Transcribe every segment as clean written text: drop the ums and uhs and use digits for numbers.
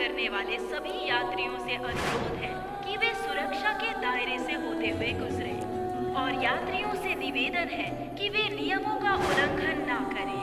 करने वाले सभी यात्रियों से अनुरोध है कि वे सुरक्षा के दायरे से होते हुए गुजरें और यात्रियों से निवेदन है कि वे नियमों का उल्लंघन ना करें।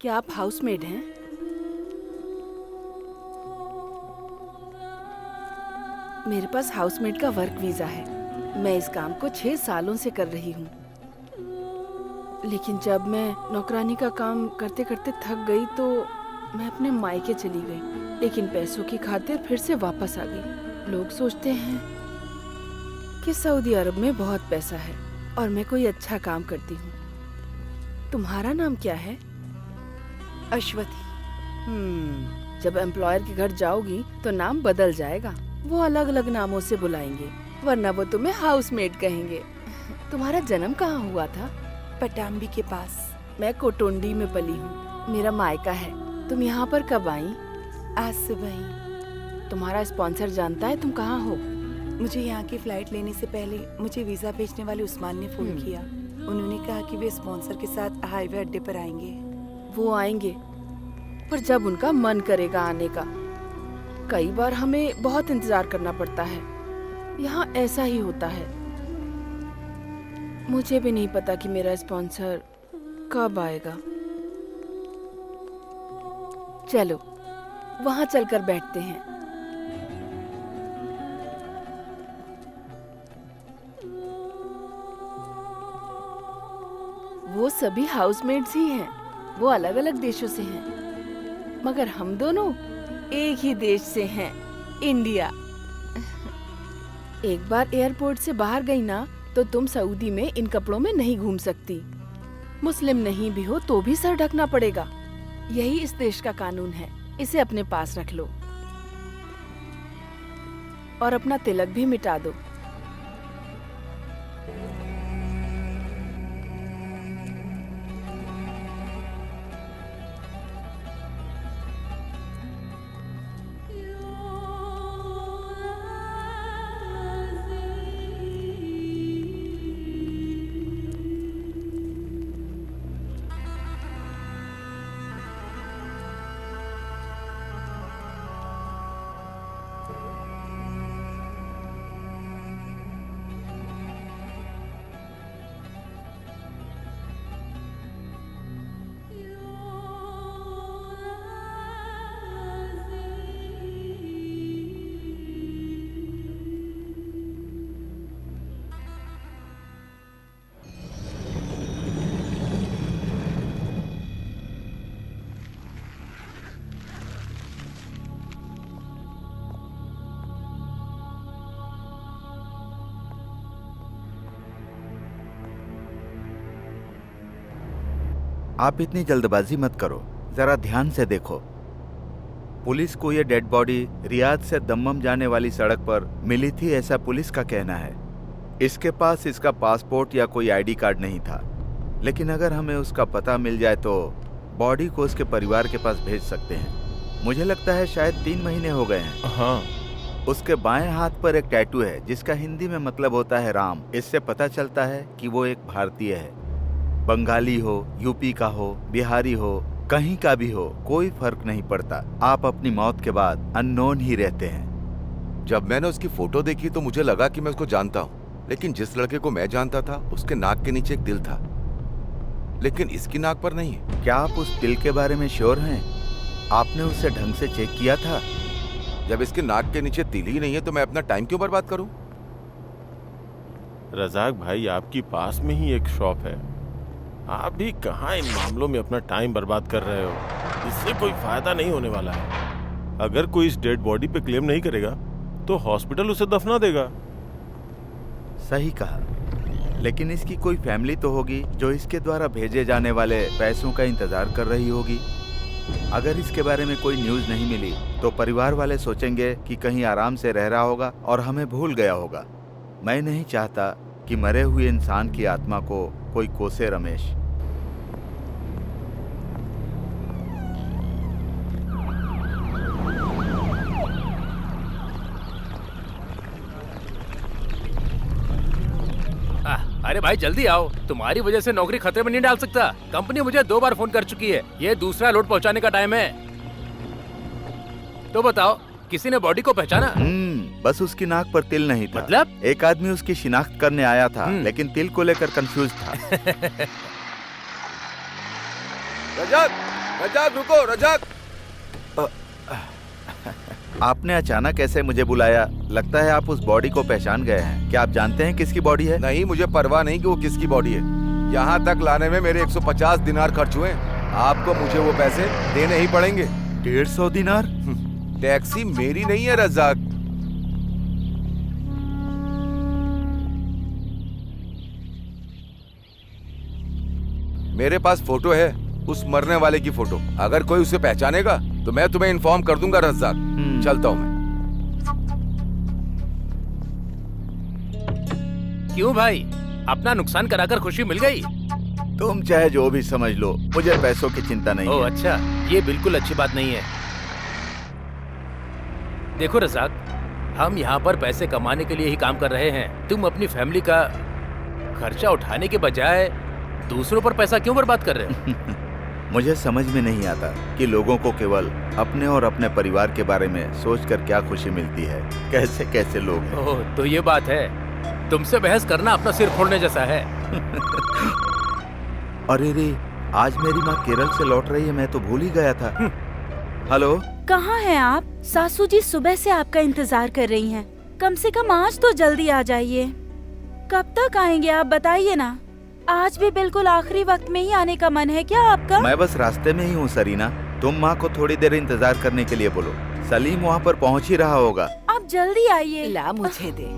क्या आप हाउसमेड हैं? मेरे पास हाउसमेड का वर्क वीजा है। मैं इस काम को 6 सालों से कर रही हूँ। लेकिन जब मैं नौकरानी का काम करते करते थक गई तो मैं अपने मायके चली गई, लेकिन पैसों की खातिर फिर से वापस आ गई। लोग सोचते हैं कि सऊदी अरब में बहुत पैसा है और मैं कोई अच्छा काम करती हूँ। तुम्हारा नाम क्या है? अश्वथी। जब एम्प्लॉयर के घर जाओगी तो नाम बदल जाएगा। वो अलग अलग नामों से बुलाएंगे, वरना वो तुम्हें हाउसमेड कहेंगे। तुम्हारा जन्म कहाँ हुआ था? पटाम्बी के पास। मैं कोटुंडी में पली हूँ, मेरा मायका है। तुम यहाँ पर कब आई? आज सुबह ही। तुम्हारा स्पॉन्सर जानता है तुम कहाँ हो? मुझे यहाँ की फ्लाइट लेने से पहले मुझे वीजा भेजने वाले उस्मान ने फोन किया। उन्होंने कहा कि वे स्पॉन्सर के साथ हाईवे अड्डे पर आएंगे। वो आएंगे, पर जब उनका मन करेगा आने का। कई बार हमें बहुत इंतजार करना पड़ता है। यहाँ ऐसा ही होता है। मुझे भी नहीं पता कि मेरा स्पॉन्सर कब आएगा। चलो वहाँ चलकर बैठते हैं। वो सभी हाउसमेट्स ही हैं। वो अलग अलग देशों से हैं, मगर हम दोनों एक ही देश से हैं, इंडिया। एक बार एयरपोर्ट से बाहर गई ना तो तुम सऊदी में इन कपड़ों में नहीं घूम सकती। मुस्लिम नहीं भी हो तो भी सर ढकना पड़ेगा। यही इस देश का कानून है। इसे अपने पास रख लो और अपना तिलक भी मिटा दो। आप इतनी जल्दबाजी मत करो, जरा ध्यान से देखो। पुलिस को ये डेड बॉडी रियाद से दम्मम जाने वाली सड़क पर मिली थी, ऐसा पुलिस का कहना है। इसके पास इसका पासपोर्ट या कोई आईडी कार्ड नहीं था, लेकिन अगर हमें उसका पता मिल जाए तो बॉडी को उसके परिवार के पास भेज सकते हैं। मुझे लगता है शायद 3 महीने हो गए हैं। हाँ। उसके बाएं हाथ पर एक टैटू है जिसका हिंदी में मतलब होता है राम। इससे पता चलता है कि वो एक भारतीय है। बंगाली हो, यूपी का हो, बिहारी हो, कहीं का भी हो, कोई फर्क नहीं पड़ता। आप अपनी मौत के बाद अननोन ही रहते हैं। जब मैंने उसकी फोटो देखी तो मुझे लगा कि मैं उसको जानता हूँ, लेकिन जिस लड़के को मैं जानता था उसके नाक के नीचे एक दिल था, लेकिन इसकी नाक पर नहीं है। क्या आप उस दिल के बारे में श्योर हैं? आपने उसे ढंग से चेक किया था? जब इसके नाक के नीचे तिल ही नहीं है तो मैं अपना टाइम क्यों बर्बाद करूं? रजाक भाई, आपकी पास में ही एक शॉप है। आप भी कहाँ इन मामलों में अपना टाइम बर्बाद कर रहे हो? इससे कोई फायदा नहीं होने वाला है। अगर कोई इस डेड बॉडी पे क्लेम नहीं करेगा तो हॉस्पिटल उसे दफना देगा। सही कहा, लेकिन इसकी कोई फैमिली तो होगी जो इसके द्वारा भेजे जाने वाले पैसों का इंतजार कर रही होगी। अगर इसके बारे में कोई न्यूज़ नहीं मिली तो परिवार वाले सोचेंगे कि कहीं आराम से रह रहा होगा और हमें भूल गया होगा। मैं नहीं चाहता कि मरे हुए इंसान की आत्मा को कोई कोसे रमेश। अरे भाई जल्दी आओ, तुम्हारी वजह से नौकरी खतरे में नहीं डाल सकता। कंपनी मुझे 2 बार फोन कर चुकी है, ये दूसरा लोड पहुंचाने का टाइम है। तो बताओ, किसी ने बॉडी को पहचाना? बस उसकी नाक पर तिल नहीं था। मतलब? एक आदमी उसकी शिनाख्त करने आया था, लेकिन तिल को लेकर कंफ्यूज था। रजक, रजक रुको, रजक। आपने अचानक ऐसे मुझे बुलाया, लगता है आप उस बॉडी को पहचान गए हैं। क्या आप जानते हैं किसकी बॉडी है? नहीं, मुझे परवाह नहीं कि वो किसकी बॉडी है। यहाँ तक लाने में मेरे 150 दिनार खर्च हुए। आपको मुझे वो पैसे देने ही पड़ेंगे। 150 दिनार? टैक्सी मेरी नहीं है रजाक। मेरे पास फोटो है, उस मरने वाले की फोटो। अगर कोई उसे पहचानेगा तो मैं तुम्हें इन्फॉर्म कर दूंगा रजाक। चलता हूँ मैं। क्यों भाई, अपना नुकसान कराकर खुशी मिल गई? तुम चाहे जो भी समझ लो, मुझे पैसों की चिंता नहीं ओह है। अच्छा, ये बिल्कुल अच्छी बात नहीं है। देखो रजाक, हम यहाँ पर पैसे कमाने के लिए ही काम कर रहे हैं। तुम अपनी फैमिली का खर्चा उठाने के बजाय दूसरों पर पैसा क्यों बर्बाद कर रहे हो? मुझे समझ में नहीं आता कि लोगों को केवल अपने और अपने परिवार के बारे में सोचकर क्या खुशी मिलती है। कैसे कैसे लोग हैं। ओह, तो ये बात है। तुमसे बहस करना अपना सिर फोड़ने जैसा है। अरे रे, आज मेरी माँ केरल से लौट रही है, मैं तो भूल ही गया था। हेलो, कहाँ हैं आप? सासू जी सुबह से आपका इंतजार कर रही हैं। कम से कम आज तो जल्दी आ जाइए। कब तक आएंगे आप बताइए ना। आज भी बिल्कुल आखिरी वक्त में ही आने का मन है क्या आपका? मैं बस रास्ते में ही हूँ सरीना। तुम माँ को थोड़ी देर इंतजार करने के लिए बोलो। सलीम वहाँ पर पहुँच ही रहा होगा। आप जल्दी आइए। ला मुझे दे।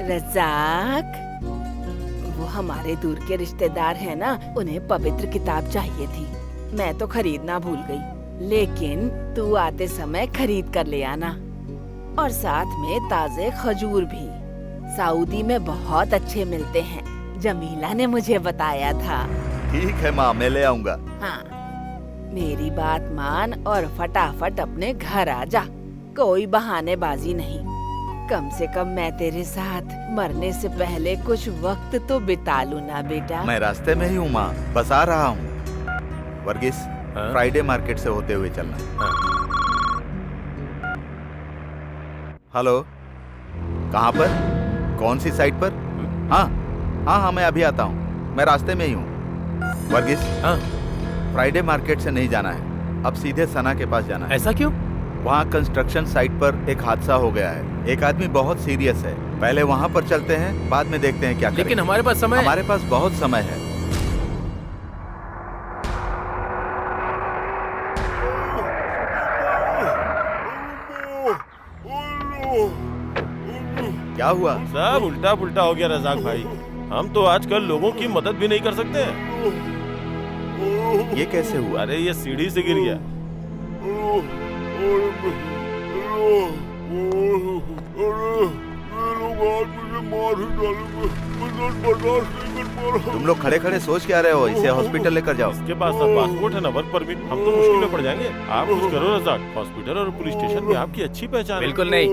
रजाक, वो हमारे दूर के रिश्तेदार हैं ना, उन्हें पवित्र किताब चाहिए थी। मैं तो खरीदना भूल गई, लेकिन तू आते समय खरीद कर ले आना। और साथ में ताजे खजूर भी। सऊदी में बहुत अच्छे मिलते हैं, जमीला ने मुझे बताया था। ठीक है माँ, मैं ले आऊंगा। हाँ, मेरी बात मान और फटाफट अपने घर आ जा। कोई बहानेबाजी नहीं। कम से कम मैं तेरे साथ मरने से पहले कुछ वक्त तो बिता लूं ना बेटा। मैं रास्ते में ही हूँ माँ, बस आ रहा हूँ। वर्गीस, फ्राइडे मार्केट से होते हुए चलना। हेलो, कहाँ पर? कौन सी साइड पर? हाँ हाँ हाँ, मैं अभी आता हूँ। मैं रास्ते में ही हूँ। वर्गीस, फ्राइडे मार्केट से नहीं जाना है, अब सीधे सना के पास जाना है। ऐसा क्यों? वहाँ कंस्ट्रक्शन साइट पर एक हादसा हो गया है। एक आदमी बहुत सीरियस है। पहले वहाँ पर चलते हैं, बाद में देखते हैं क्या करें। लेकिन हमारे पास समय। हमारे पास बहुत समय है। क्या हुआ? सब उल्टा पुल्टा हो गया रजाक भाई। हम तो आजकल लोगों की मदद भी नहीं कर सकते हैं। ये कैसे हुआ? अरे ये सीढ़ी से गिर गया। तुम लोग खड़े खड़े सोच क्या रहे हो? इसे हॉस्पिटल लेकर जाओ। इसके पास ना पासपोर्ट है ना वर्क परमिट, हम तो मुश्किल में पड़ जाएंगे। आप कुछ करो रजाक, हॉस्पिटल और पुलिस स्टेशन में आपकी अच्छी पहचान है। बिल्कुल नहीं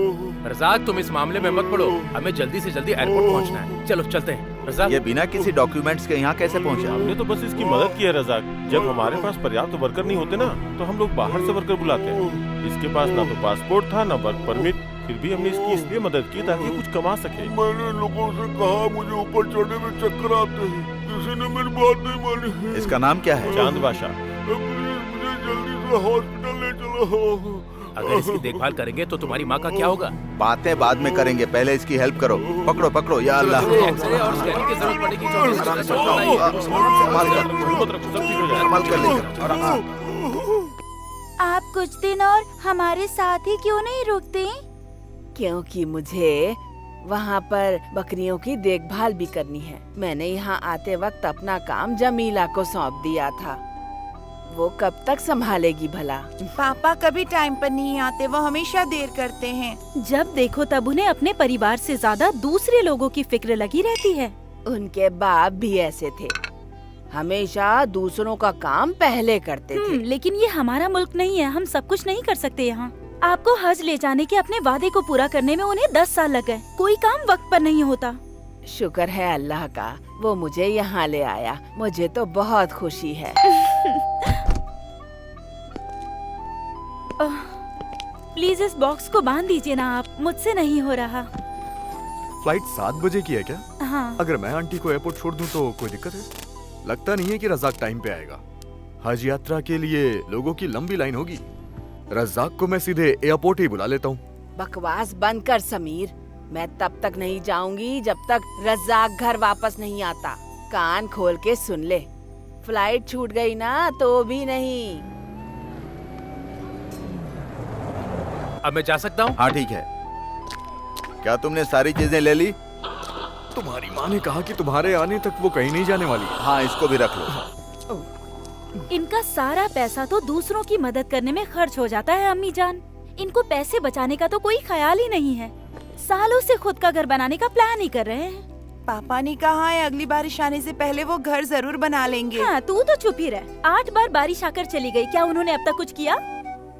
रजाक, तुम इस मामले में मत पड़ो। हमें जल्दी से जल्दी एयरपोर्ट पहुंचना है। चलो चलते हैं। रजाक, ये बिना किसी डॉक्यूमेंट्स के यहाँ कैसे पहुँचा? हमने तो बस इसकी मदद की है रजाक। जब हमारे पास पर्याप्त वर्कर नहीं होते ना, तो हम लोग बाहर से वर्कर बुलाते हैं। इसके पास ना तो पासपोर्ट था ना वर्क परमिट, फिर भी हमने इसकी इसलिए मदद की ताकि कुछ कमा सके। मैंने लोगों से कहा मुझे ऊपर चढ़ने में चक्कर आते हैं, किसी ने मेरी बात नहीं मानी। इसका नाम क्या है? चांद बादशाह। प्लीज मुझे जल्दी से हॉस्पिटल ले चलो। अगर इसकी देखभाल करेंगे तो तुम्हारी माँ का क्या होगा? बातें बाद में करेंगे, पहले इसकी हेल्प करो। पकड़ो पकड़ो, या अल्लाह। एक्सरे और स्कैनिंग की जरूरत पड़ेगी तो संभाल कर लेकर। आप कुछ दिन और हमारे साथ ही क्यों नहीं रुकते? क्योंकि मुझे वहाँ पर बकरियों की देखभाल भी करनी है। मैंने यहाँ आते वक्त अपना काम जमीला को सौंप दिया था। वो कब तक संभालेगी भला? पापा कभी टाइम पर नहीं आते, वो हमेशा देर करते हैं। जब देखो तब उन्हें अपने परिवार से ज्यादा दूसरे लोगों की फिक्र लगी रहती है। उनके बाप भी ऐसे थे, हमेशा दूसरों का काम पहले करते थे। लेकिन ये हमारा मुल्क नहीं है, हम सब कुछ नहीं कर सकते यहाँ। आपको हज ले जाने के अपने वादे को पूरा करने में उन्हें 10 साल लग गए। कोई काम वक्त पर नहीं होता। शुक्र है अल्लाह का, वो मुझे यहाँ ले आया। मुझे तो बहुत खुशी है। प्लीज इस बॉक्स को बांध दीजिए ना आप, मुझसे नहीं हो रहा। फ्लाइट 7 बजे की है क्या? हाँ। अगर मैं आंटी को एयरपोर्ट छोड़ दूं तो कोई दिक्कत है? लगता नहीं है कि रज़ाक टाइम पे आएगा। हज यात्रा के लिए लोगों की लंबी लाइन होगी। रज़ाक को मैं सीधे एयरपोर्ट ही बुला लेता हूँ। बकवास बंद कर समीर। मैं तब तक नहीं जाऊंगी जब तक रज़ाक घर वापस नहीं आता। कान खोल के सुन ले, फ्लाइट छूट गई ना तो भी नहीं। अब मैं जा सकता हूँ? हाँ ठीक है। क्या तुमने सारी चीजें ले ली? तुम्हारी माँ ने कहा कि तुम्हारे आने तक वो कहीं नहीं जाने वाली। हाँ, इसको भी रख लो। इनका सारा पैसा तो दूसरों की मदद करने में खर्च हो जाता है अम्मी जान। इनको पैसे बचाने का तो कोई ख्याल ही नहीं है। सालों से खुद का घर बनाने का प्लान ही कर रहे हैं। पापा ने कहा है अगली बारिश आने से पहले वो घर जरूर बना लेंगे। हाँ, तू तो चुप ही रह। 8 बार बारिश आकर चली गई, क्या उन्होंने अब तक कुछ किया?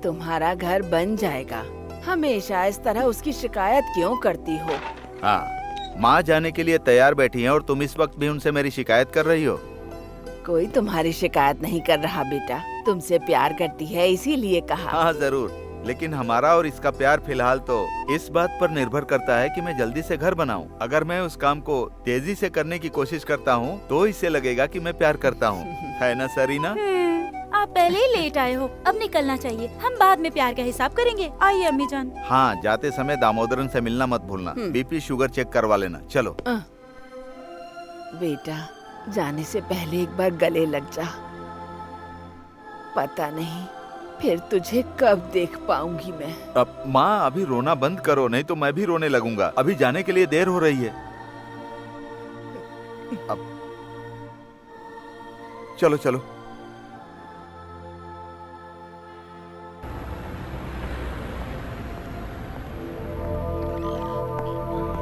तुम्हारा घर बन जाएगा। हमेशा इस तरह उसकी शिकायत क्यों करती हो? हाँ, माँ जाने के लिए तैयार बैठी हैं और तुम इस वक्त भी उनसे मेरी शिकायत कर रही हो। कोई तुम्हारी शिकायत नहीं कर रहा बेटा, तुमसे प्यार करती है इसीलिए कहा। हाँ जरूर, लेकिन हमारा और इसका प्यार फिलहाल तो इस बात पर निर्भर करता है कि मैं जल्दी से घर बनाऊं। अगर मैं उस काम को तेजी से करने की कोशिश करता हूँ तो इससे लगेगा कि मैं प्यार करता हूँ, है ना सरीना? आप पहले ही लेट आए हो, अब निकलना चाहिए। हम बाद में प्यार का हिसाब करेंगे। आइए अम्मी जान। हाँ, जाते समय दामोदरन से मिलना मत भूलना। बीपी शुगर चेक करवा लेना। चलो। बेटा, जाने से पहले एक बार गले लग जा। पता नहीं फिर तुझे कब देख पाऊंगी मैं। अब माँ, अभी रोना बंद करो, नहीं तो मैं भी रोने लगूंगा। अभी जाने के लिए देर हो रही है। अब चलो चलो।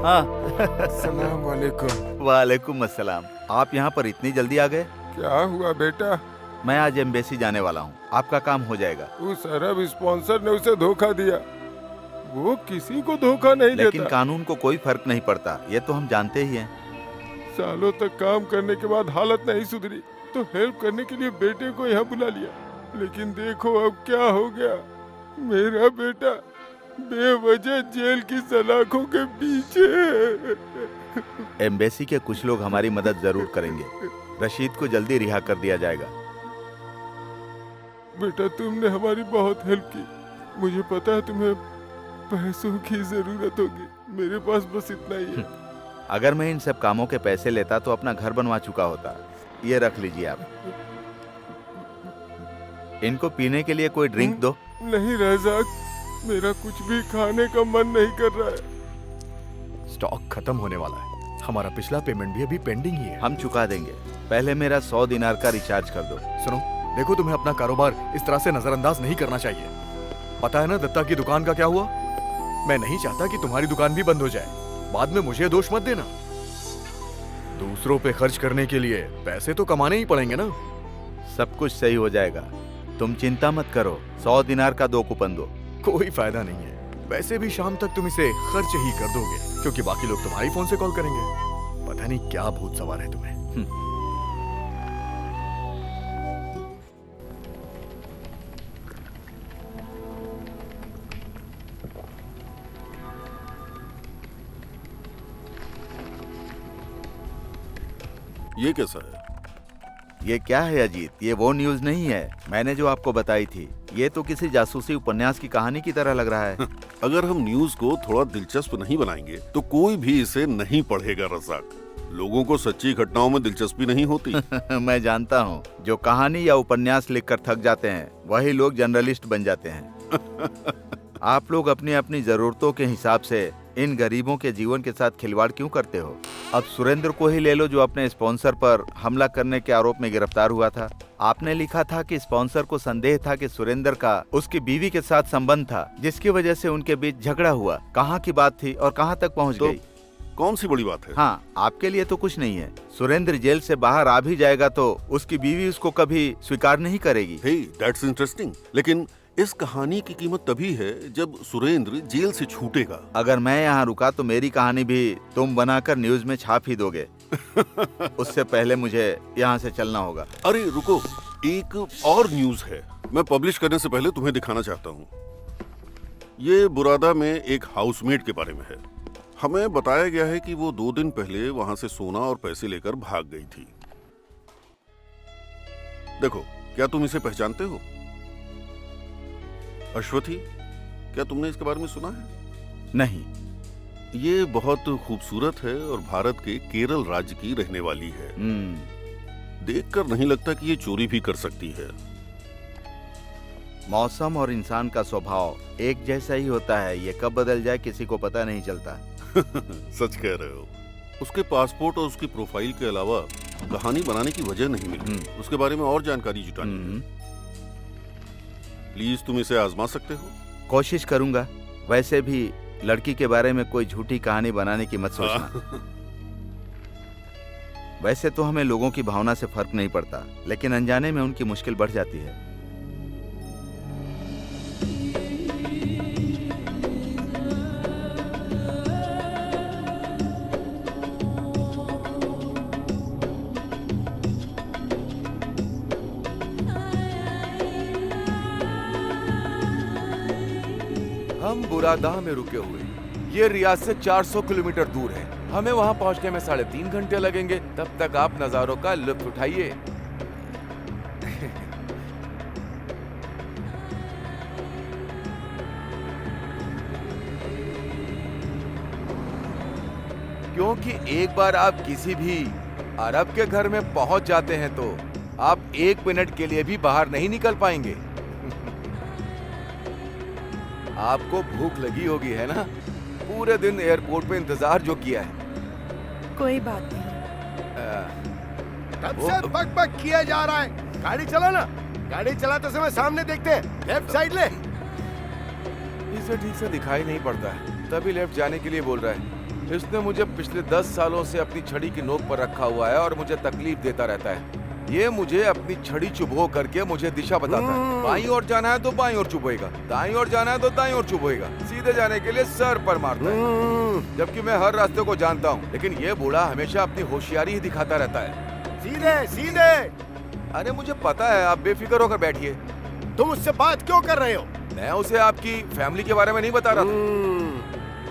हाँ। अस्सलाम वालेकुम। वालेकुम अस्सलाम। आप यहाँ पर इतनी जल्दी आ गए? क्या हुआ बेटा? मैं आज एम्बेसी जाने वाला हूँ, आपका काम हो जाएगा। उस अरब स्पॉन्सर ने उसे धोखा दिया। वो किसी को धोखा नहीं देता। लेकिन कानून को कोई फर्क नहीं पड़ता, ये तो हम जानते ही हैं। सालों तक काम करने के बाद हालत नहीं सुधरी तो हेल्प करने के लिए बेटे को यहाँ बुला लिया। लेकिन देखो अब क्या हो गया। मेरा बेटा बेवजह जेल की सलाखों के पीछे। एम्बेसी के कुछ लोग हमारी मदद जरूर करेंगे। रशीद को जल्दी रिहा कर दिया जाएगा। बेटा, तुमने हमारी बहुत हेल्प की। मुझे पता है तुम्हें पैसों की जरूरत होगी। मेरे पास बस इतना ही है। अगर मैं इन सब कामों के पैसे लेता तो अपना घर बनवा चुका होता। ये रख लीजिए आप। इनको पीने के लिए कोई ड्रिंक दो। नहीं रज़ाक, मेरा कुछ भी खाने का मन नहीं कर रहा है। स्टॉक खत्म होने वाला है। हमारा पिछला पेमेंट भी अभी पेंडिंग ही है। हम चुका देंगे। पहले मेरा 100 दिनार का रिचार्ज कर दो। सुनो, देखो तुम्हें अपना कारोबार इस तरह से नजरअंदाज नहीं करना चाहिए। पता है ना दत्ता की दुकान का क्या हुआ? मैं नहीं चाहता कि तुम्हारी दुकान भी बंद हो जाए। बाद में मुझे दोष मत देना। दूसरों पे खर्च करने के लिए पैसे तो कमाने ही पड़ेंगे ना। सब कुछ सही हो जाएगा, तुम चिंता मत करो। 100 दिनार का 2 कूपन दो। कोई फायदा नहीं है। वैसे भी शाम तक तुम इसे खर्च ही कर दोगे, क्योंकि बाकी लोग तुम्हारी फोन से कॉल करेंगे। पता नहीं क्या भूत सवार है तुम्हें। ये कैसा है? ये क्या है अजीत? ये वो न्यूज़ नहीं है मैंने जो आपको बताई थी। ये तो किसी जासूसी उपन्यास की कहानी की तरह लग रहा है। अगर हम न्यूज़ को थोड़ा दिलचस्प नहीं बनाएंगे तो कोई भी इसे नहीं पढ़ेगा रज़ाक। लोगों को सच्ची घटनाओं में दिलचस्पी नहीं होती। मैं जानता हूँ, जो कहानी या उपन्यास लिखकर थक जाते हैं वही लोग जर्नलिस्ट बन जाते हैं। आप लोग अपनी अपनी जरूरतों के हिसाब से इन गरीबों के जीवन के साथ खिलवाड़ क्यों करते हो? अब सुरेंद्र को ही ले लो, जो अपने स्पॉन्सर पर हमला करने के आरोप में गिरफ्तार हुआ था। आपने लिखा था कि स्पॉन्सर को संदेह था कि सुरेंद्र का उसकी बीवी के साथ संबंध था, जिसकी वजह से उनके बीच झगड़ा हुआ। कहाँ की बात थी और कहाँ तक पहुँच गई? कौन सी बड़ी बात है? हाँ, आपके लिए तो कुछ नहीं है। सुरेंद्र जेल से बाहर आ भी जाएगा तो उसकी बीवी उसको कभी स्वीकार नहीं करेगी। हे, दैट्स इंटरेस्टिंग। लेकिन इस कहानी की कीमत तभी है जब सुरेंद्र जेल से छूटेगा। अगर मैं यहाँ रुका तो मेरी कहानी भी तुम बनाकर न्यूज में छाप ही दोगे। उससे पहले मुझे यहाँ से चलना होगा। अरे रुको, एक और न्यूज है, मैं पब्लिश करने से पहले तुम्हें दिखाना चाहता हूँ। ये बुरादा में एक हाउसमेट के बारे में है। हमें बताया गया है कि वो 2 दिन पहले वहां से सोना और पैसे लेकर भाग गई थी। देखो, क्या तुम इसे पहचानते हो? अश्वथी, क्या तुमने इसके बारे में सुना है? नहीं। ये बहुत खूबसूरत है और भारत के केरल राज्य की रहने वाली है। देखकर नहीं लगता कि ये चोरी भी कर सकती है। मौसम और इंसान का स्वभाव एक जैसा ही होता है, ये कब बदल जाए किसी को पता नहीं चलता। सच कह रहे हो। उसके पासपोर्ट और उसकी प्रोफाइल के अलावा कहानी बनाने की वजह नहीं मिली। उसके बारे में और जानकारी जुटानी है। प्लीज तुम इसे आजमा सकते हो? कोशिश करूंगा। वैसे भी लड़की के बारे में कोई झूठी कहानी बनाने की मत सोचना। वैसे तो हमें लोगों की भावना से फर्क नहीं पड़ता, लेकिन अनजाने में उनकी मुश्किल बढ़ जाती है। हम बुरादा में रुके हुए। ये रियाद से 400 किलोमीटर दूर है। हमें वहां पहुंचने में 3.5 घंटे लगेंगे। तब तक आप नजारों का लुत्फ उठाइए। क्योंकि एक बार आप किसी भी अरब के घर में पहुंच जाते हैं तो आप 1 मिनट के लिए भी बाहर नहीं निकल पाएंगे। आपको भूख लगी होगी, है ना? पूरे दिन एयरपोर्ट पे इंतजार जो किया है। कोई बात नहीं। कब से बक किया जा रहा है? गाड़ी चला ना। गाड़ी चलाते समय सामने देखते हैं, लेफ्ट साइड ले। इसे ठीक से दिखाई नहीं पड़ता है, तभी लेफ्ट जाने के लिए बोल रहा है। इसने मुझे पिछले 10 सालों से अपनी छड़ी की नोक पर रखा हुआ है और मुझे तकलीफ देता रहता है। ये मुझे अपनी छड़ी चुभो करके मुझे दिशा बताता है। बाईं ओर जाना है तो बाईं ओर चुभोएगा, दाईं ओर जाना है तो दाईं ओर चुभोएगा, सीधे जाने के लिए सर पर मारता है। जबकि मैं हर रास्ते को जानता हूँ, लेकिन ये बूढ़ा हमेशा अपनी होशियारी ही दिखाता रहता है। सीधे सीधे। अरे मुझे पता है, आप बेफिक्र होकर बैठिए। तुम उससे बात क्यों कर रहे हो? मैं उसे आपकी फैमिली के बारे में नहीं बता रहा था।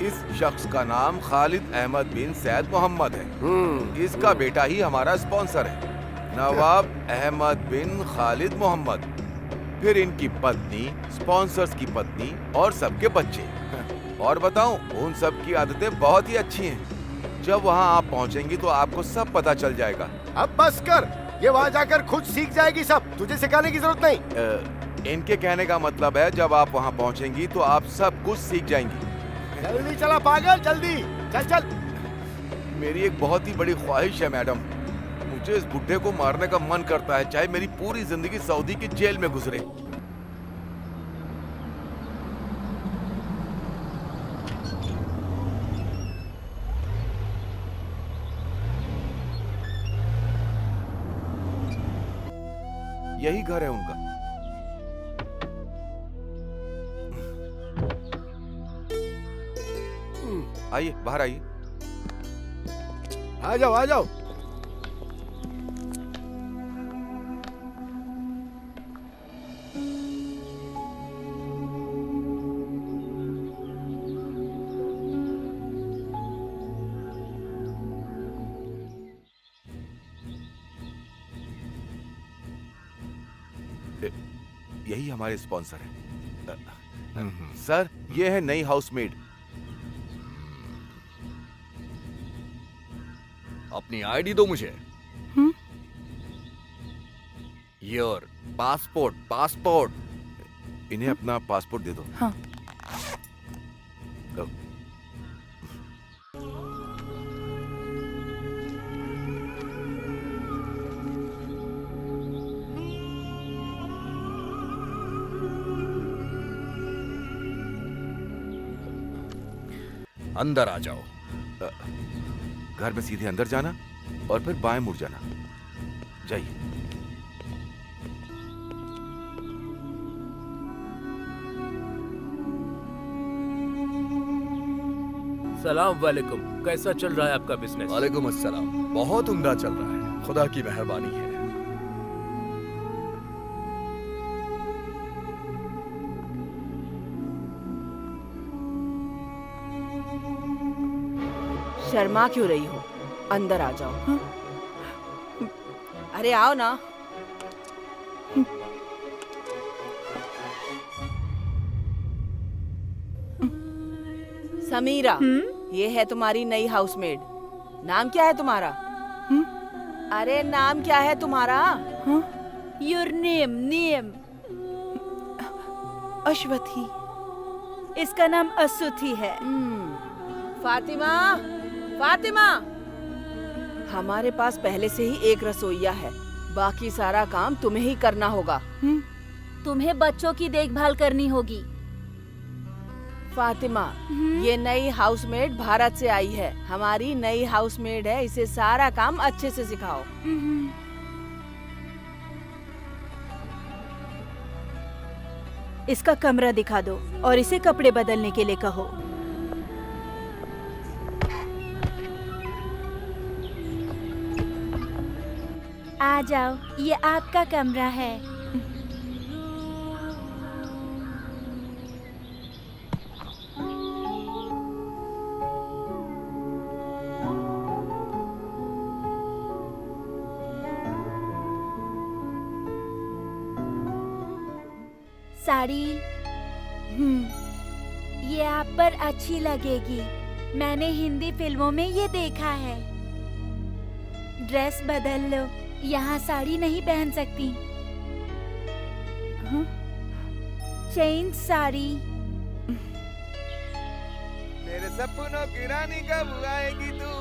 इस शख्स का नाम खालिद अहमद बिन सैद मोहम्मद है। इसका बेटा ही हमारा स्पॉन्सर है, नवाब अहमद बिन खालिद मोहम्मद। फिर इनकी पत्नी, स्पॉन्सर्स की पत्नी और सबके बच्चे। और बताऊं, उन सब की आदतें बहुत ही अच्छी हैं। जब वहां आप पहुंचेंगी तो आपको सब पता चल जाएगा। अब बस कर, ये वहां जाकर खुद सीख जाएगी सब, तुझे सिखाने की जरूरत नहीं। इनके कहने का मतलब है जब आप वहां पहुंचेंगी तो आप सब कुछ सीख जाएंगी। जल्दी चला पागल, जल्दी चल चल। मेरी एक बहुत ही बड़ी ख्वाहिश है मैडम, मुझे इस बुड्ढे को मारने का मन करता है, चाहे मेरी पूरी जिंदगी सऊदी की जेल में गुजरे। यही घर है उनका। आइए, बाहर आइए। आ जाओ आ जाओ। यही हमारे स्पॉन्सर है। सर, ये है नई हाउसमेड। अपनी आईडी दो मुझे। Your passport. इन्हें अपना पासपोर्ट दे दो। हाँ। अंदर आ जाओ। घर में सीधे अंदर जाना और फिर बाएं मुड़ जाना। जाइए। सलाम वालेकुम। कैसा चल रहा है आपका बिजनेस? वालेकुम अस्सलाम। बहुत उम्दा चल रहा है, खुदा की मेहरबानी है। शर्मा क्यों रही हो? अंदर आ जाओ। अरे आओ ना। समीरा, ये है तुम्हारी नई हाउसमेड। नाम क्या है तुम्हारा? अरे नाम क्या है तुम्हारा? Your name. अश्वथी। इसका नाम असुथी है। फातिमा, फातिमा, हमारे पास पहले से ही एक रसोइया है, बाकी सारा काम तुम्हें ही करना होगा। तुम्हें बच्चों की देखभाल करनी होगी। फातिमा, ये नई हाउसमेड भारत से आई है, हमारी नई हाउसमेड है, इसे सारा काम अच्छे से सिखाओ। इसका कमरा दिखा दो और इसे कपड़े बदलने के लिए कहो। आ जाओ, ये आपका कमरा है। साड़ी ये आप पर अच्छी लगेगी। मैंने हिंदी फिल्मों में ये देखा है। ड्रेस बदल लो, यहाँ साड़ी नहीं पहन सकती। चेन साड़ी। मेरे सपनों की रानी कब आएगी तू,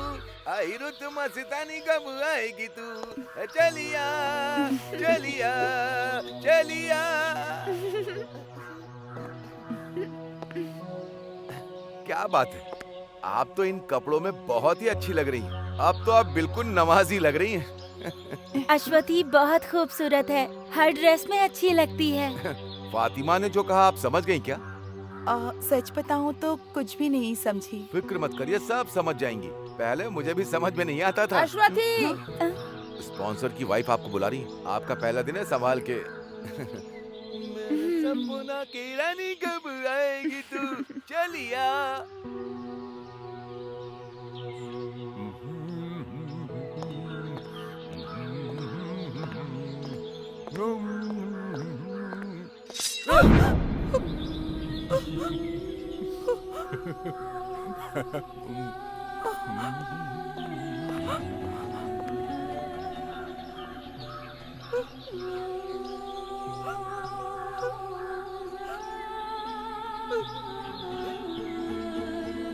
आई रुत मस्तानी कब आएगी तू, चलिया चलिया चलिया। क्या बात है, आप तो इन कपड़ों में बहुत ही अच्छी लग रही हैं। अब तो आप बिल्कुल नमाजी लग रही हैं। अश्वथी बहुत खूबसूरत है, हर ड्रेस में अच्छी लगती है। फातिमा ने जो कहा आप समझ गई क्या? सच बताऊं तो कुछ भी नहीं समझी। फिक्र मत करिए, सब समझ जाएंगी। पहले मुझे भी समझ में नहीं आता था। अश्वथी, स्पॉन्सर की वाइफ आपको बुला रही है। आपका पहला दिन है, संभाल के। सपना की रानी कब आएगी तू, चलिया।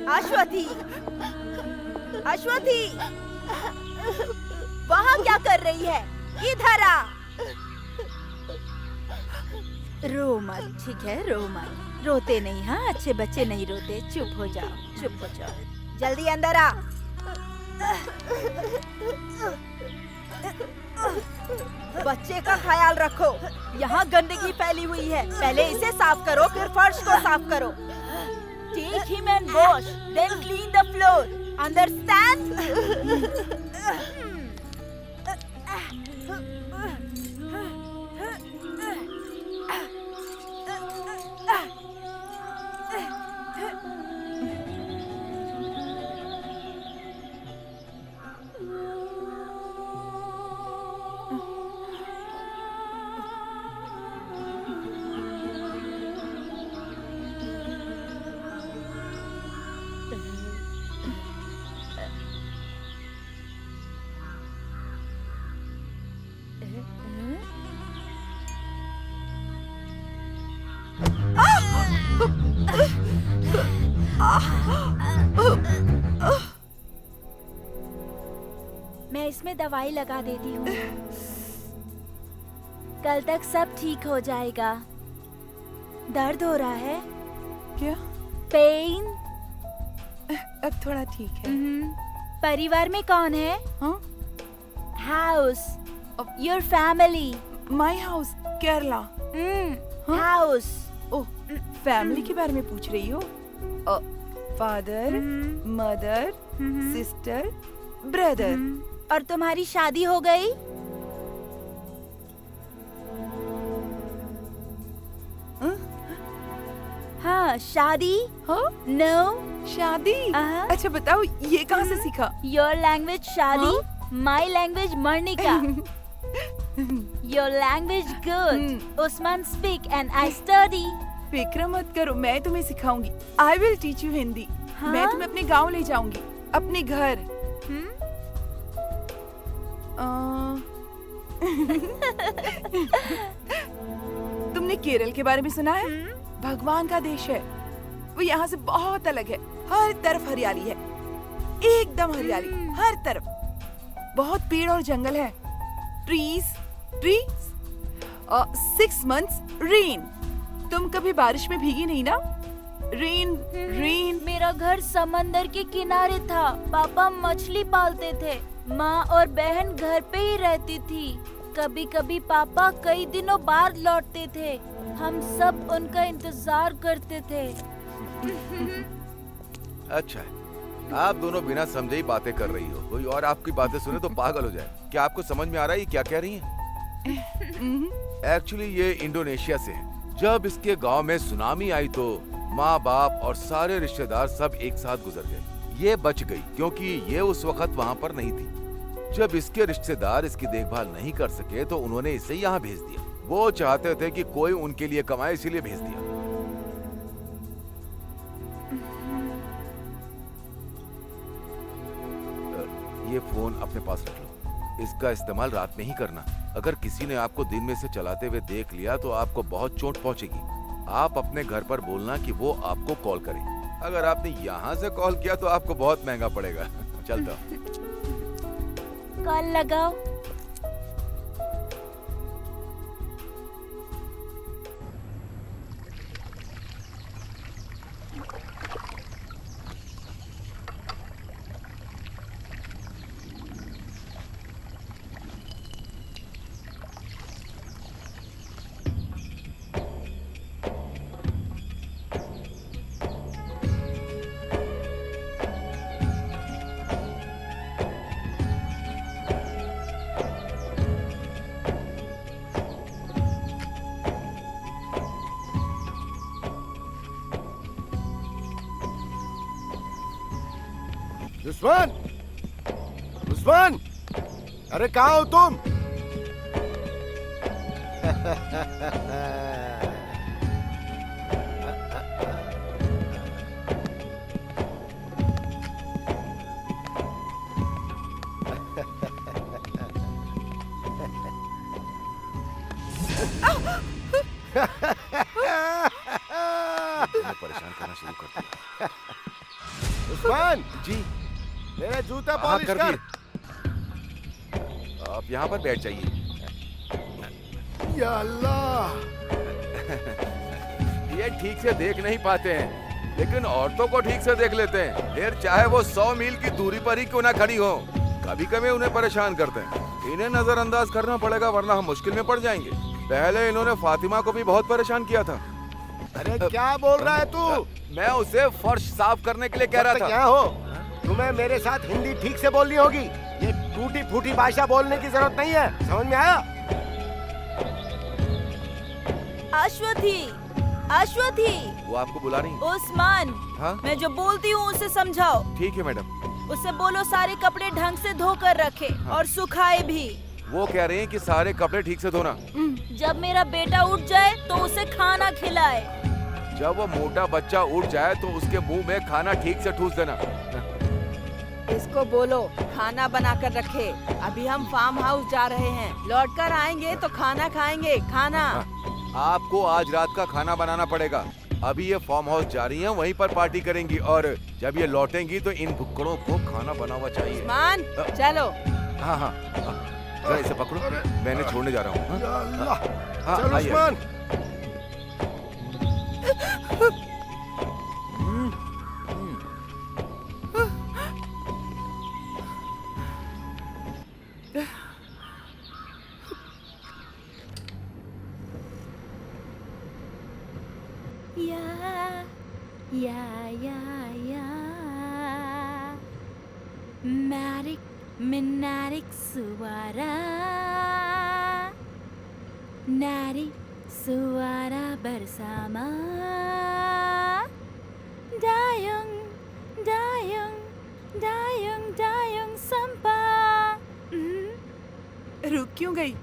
अश्वथी, अश्वथी, वहाँ क्या कर रही है? इधर आ। रो मत, ठीक है, रो मत। रोते नहीं, हाँ, अच्छे बच्चे नहीं रोते। चुप हो जाओ, चुप हो जाओ। जल्दी अंदर आ। बच्चे का ख्याल रखो, यहाँ गंदगी फैली हुई है। पहले इसे साफ करो, फिर फर्श को साफ करो। Take him and wash, then clean the floor. Understand? मैं इसमें दवाई लगा देती हूँ। कल तक सब ठीक हो जाएगा। दर्द हो रहा है क्या? पेन। अब थोड़ा ठीक है। परिवार में कौन है? हाँ? House, your family. My house, Kerala. House. Oh, family के बारे में पूछ रही हो? Father, mother, sister, brother. और तुम्हारी शादी हो गई? हाँ, शादी? हाँ? नो। शादी? अच्छा बताओ, ये कहाँ से सीखा? योर लैंग्वेज शादी, माई लैंग्वेज मर्निका। Your language good. Usman speak and I study. फिक्र मत करो, मैं तुम्हें सिखाऊंगी। I will teach you Hindi. मैं तुम्हें अपने गांव ले जाऊंगी, अपने घर। तुमने केरल के बारे में सुना है? भगवान का देश है। वो यहाँ से बहुत अलग है। हर तरफ हरियाली है, एकदम हरियाली, हर तरफ। बहुत पेड़ और जंगल है। Trees, trees. 6 months rain. तुम कभी बारिश में भीगी नहीं ना? Rain, rain. मेरा घर समंदर के किनारे था। पापा मछली पालते थे। माँ और बहन घर पे ही रहती थी। कभी कभी पापा कई दिनों बाद लौटते थे। हम सब उनका इंतजार करते थे। अच्छा है, आप दोनों बिना समझे ही बातें कर रही हो। कोई और आपकी बातें सुने तो पागल हो जाए। क्या आपको समझ में आ रहा है ये क्या कह रही हैं? एक्चुअली ये इंडोनेशिया से है। जब इसके गांव में सुनामी आई तो माँ बाप और सारे रिश्तेदार सब एक साथ गुजर गए। ये बच गई क्योंकि ये उस वक्त वहाँ पर नहीं थी। जब इसके रिश्तेदार इसकी देखभाल नहीं कर सके तो उन्होंने इसे यहाँ भेज दिया। वो चाहते थे कि कोई उनके लिए कमाए, इसीलिए भेज दिया। ये फोन अपने पास रख लो। इसका इस्तेमाल रात में ही करना। अगर किसी ने आपको दिन में से चलाते हुए देख लिया तो आपको बहुत चोट पहुंचेगी। आप अपने घर पर बोलना कि वो आपको कॉल करे। अगर आपने यहाँ से कॉल किया तो आपको बहुत महंगा पड़ेगा। चलता कॉल लगाओ। उस्मान, उस्मान, अरे कहाँ हो तुम? परेशान करना शुरू कर दिया। उस्मान जी, मेरा जूता पॉलिश कर। आप यहाँ पर बैठ जाइए। या अल्लाह, ये ठीक से देख नहीं पाते हैं, लेकिन औरतों को ठीक से देख लेते हैं। फिर चाहे वो 100 मील की दूरी पर ही क्यों ना खड़ी हो, कभी कभी उन्हें परेशान करते हैं। इन्हें नजरअंदाज करना पड़ेगा वरना हम मुश्किल में पड़ जाएंगे। पहले इन्होंने फातिमा को भी बहुत परेशान किया था। अरे क्या बोल रहा है तू? मैं उसे फर्श साफ करने के लिए कह रहा था। क्या हो, तुम्हें मेरे साथ हिंदी ठीक से बोलनी होगी। ये टूटी फूटी भाषा बोलने की जरूरत नहीं है, समझ में आया? अश्वथी, अश्वथी। वो आपको बुला रही है। उस्मान, हाँ? मैं जो बोलती हूँ उसे समझाओ। ठीक है मैडम। उसे बोलो सारे कपड़े ढंग से धो कर रखे। हाँ। और सुखाए भी। वो कह रहे हैं कि सारे कपड़े ठीक से धोना। जब मेरा बेटा उठ जाए तो उसे खाना खिलाए। जब वो मोटा बच्चा उठ जाए तो उसके मुंह में खाना ठीक से ठूस देना। इसको बोलो खाना बना कर रखे। अभी हम फार्म हाउस जा रहे हैं, लौट कर आएंगे तो खाना खाएंगे। खाना आपको आज रात का खाना बनाना पड़ेगा। अभी ये फार्म हाउस जा रही हैं, वहीं पर पार्टी करेंगी और जब ये लौटेंगी तो इन भुक्कड़ों को खाना बना हुआ चाहिए। मान, चलो। हाँ हाँ, जरा इसे पकड़ो, मैं इन्हें छोड़ने जा रहा हूँ। चल उस्मान। या Matic, Minatic Suara Nari Suara bersama Dayung, dayung, dayung, dayung sampah. रुक क्यों गई?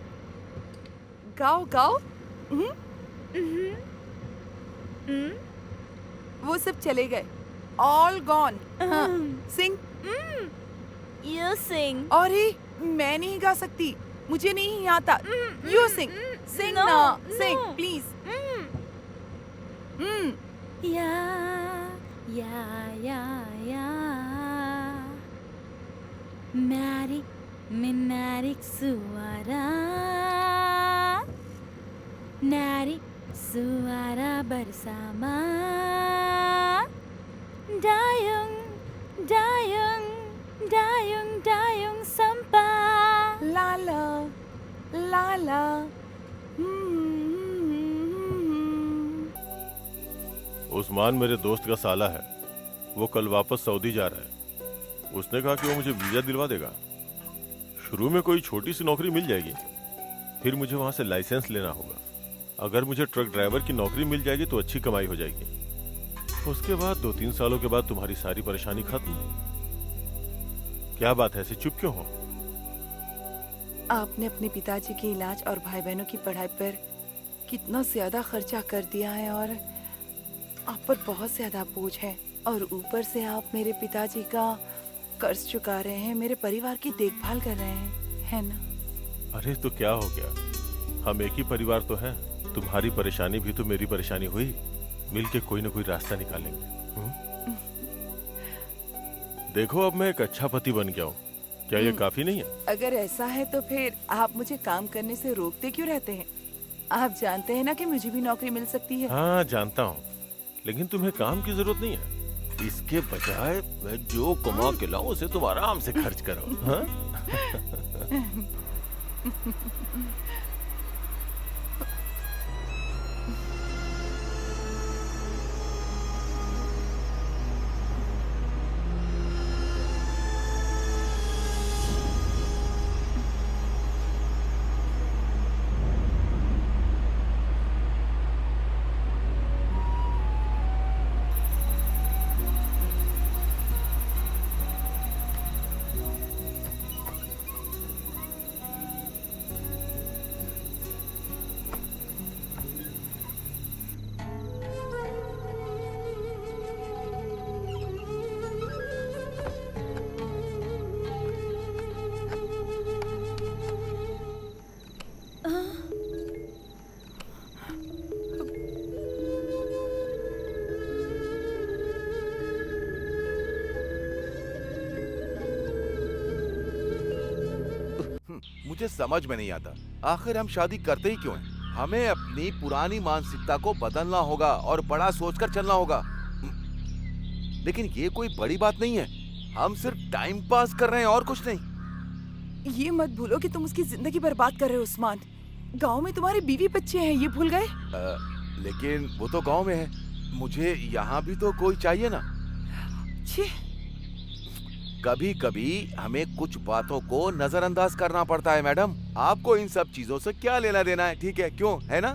गाओ गाओ। वो सब चले गए, ऑल गॉन। हाँ, सिंग। You sing. और ही मैं नहीं गा सकती, मुझे नहीं आता। यू सिंग, सिंग No, ना, no. Sing please. Ya Matic, Minatic Suara Nari Suara bersama Dayung, dayung, dayung, dayung sampah. लाला लाला। उस्मान मेरे दोस्त का साला है। वो कल वापस सऊदी जा रहा है। उसने कहा कि वो मुझे वीजा दिलवा देगा। शुरू में कोई छोटी सी नौकरी मिल जाएगी, फिर मुझे वहां से लाइसेंस लेना होगा। अगर मुझे ट्रक ड्राइवर की नौकरी मिल जाएगी तो अच्छी कमाई हो जाएगी। उसके बाद 2-3 सालों के बाद तुम्हारी सारी परेशानी खत्म। क्या बात है, ऐसे चुप क्यों हो? आपने अपने पिताजी के इलाज और भाई बहनों की पढ़ाई पर कितना ज्यादा खर्चा कर दिया है और आप पर बहुत ज्यादा बोझ है, और ऊपर से आप मेरे पिताजी का कर्ज चुका रहे हैं, मेरे परिवार की देखभाल कर रहे हैं, है ना? अरे तो क्या हो गया, हम एक ही परिवार तो हैं। तुम्हारी परेशानी भी तो मेरी परेशानी हुई। मिलके कोई ना कोई रास्ता निकालेंगे। देखो अब मैं एक अच्छा पति बन गया हूँ, क्या ये काफी नहीं है? अगर ऐसा है तो फिर आप मुझे काम करने से रोकते क्यों रहते हैं? आप जानते हैं ना कि मुझे भी नौकरी मिल सकती है। हाँ जानता हूँ, लेकिन तुम्हें काम की जरूरत नहीं है। इसके बजाय मैं जो कमा के लाऊं उसे तुम आराम से खर्च करो। हाँ? मुझे समझ में नहीं आता, आखिर हम शादी करते ही क्यों हैं? हमें अपनी पुरानी मानसिकता को बदलना होगा और बड़ा सोचकर चलना होगा। लेकिन ये कोई बड़ी बात नहीं है, हम सिर्फ टाइम पास कर रहे हैं और कुछ नहीं। ये मत भूलो कि तुम उसकी जिंदगी बर्बाद कर रहे हो उस्मान। गांव में तुम्हारे बीवी बच्चे हैं, ये भूल गए? लेकिन वो तो गांव में है, मुझे यहाँ भी तो कोई चाहिए ना। छी। कभी कभी हमें कुछ बातों को नजरअंदाज करना पड़ता है मैडम। आपको इन सब चीजों से क्या लेना देना है, ठीक है, क्यों, है ना?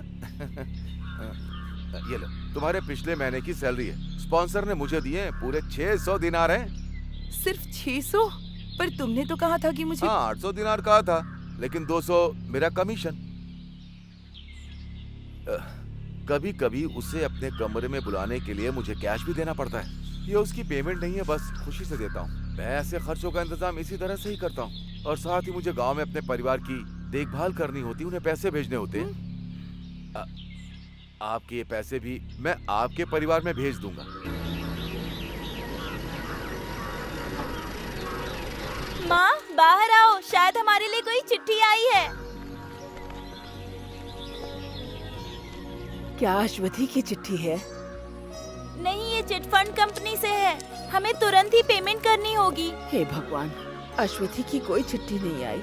ये लो, तुम्हारे पिछले महीने की सैलरी है। स्पॉन्सर ने मुझे दिए पूरे 600 दिनार हैं। सिर्फ 600? पर तुमने तो कहा था कि मुझे। हाँ, 800 दिनार कहा था, लेकिन 200 मेरा कमीशन। कभी कभी उसे अपने कमरे में बुलाने के लिए मुझे कैश भी देना पड़ता है। ये उसकी पेमेंट नहीं है, बस खुशी से देता हूँ। मैं ऐसे खर्चों का इंतजाम इसी तरह से ही करता हूँ। और साथ ही मुझे गांव में अपने परिवार की देखभाल करनी होती, उन्हें पैसे भेजने होते हैं। आपके ये पैसे भी मैं आपके परिवार में भेज दूंगा। माँ, बाहर आओ, शायद हमारे लिए कोई चिट्ठी आई है। क्या अश्वथी की चिट्ठी है? नहीं, ये चिट फंड कंपनी से है। हमें तुरंत ही पेमेंट करनी होगी। हे भगवान, अश्वथी की कोई चिट्ठी नहीं आई।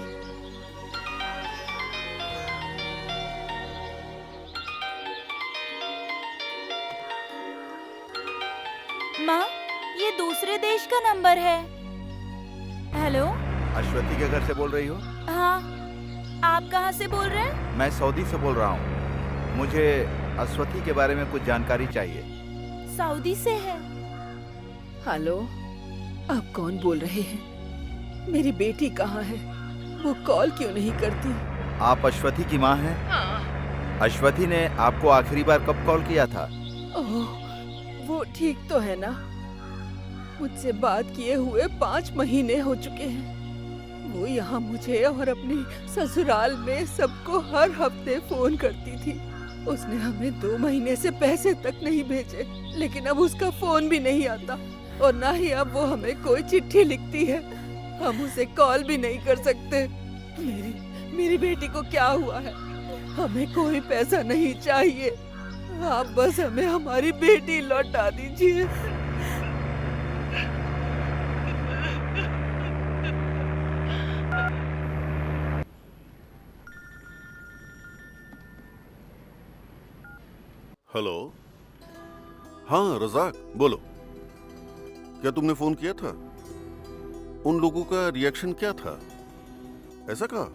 मामा, ये दूसरे देश का नंबर है। हेलो। अश्वती के घर से बोल रही हो? हाँ, आप कहाँ से बोल रहे हैं? मैं सऊदी से बोल रहा हूँ। मुझे अश्वती के बारे में कुछ जानकारी चाहिए। सऊदी से है। हेलो, आप कौन बोल रहे हैं? मेरी बेटी कहाँ है? वो कॉल क्यों नहीं करती? आप अश्वती की माँ हैं? हाँ। अश्वती ने आपको आखिरी बार कब कॉल किया था? ओह, वो ठीक तो है ना? मुझसे बात किए हुए 5 महीने हो चुके हैं। वो यहाँ मुझे और अपनी ससुराल में सबको हर हफ्ते फोन करती थी। उसने हमें 2 महीने से पैसे तक नहीं भेजे, लेकिन अब उसका फोन भी नहीं आता और ना ही अब वो हमें कोई चिट्ठी लिखती है। हम उसे कॉल भी नहीं कर सकते। मेरी बेटी को क्या हुआ है? हमें कोई पैसा नहीं चाहिए। आप बस हमें हमारी बेटी लौटा दीजिए। हेलो। हाँ रजाक, बोलो। क्या तुमने फोन किया था? उन लोगों का रिएक्शन क्या था? ऐसा कहा?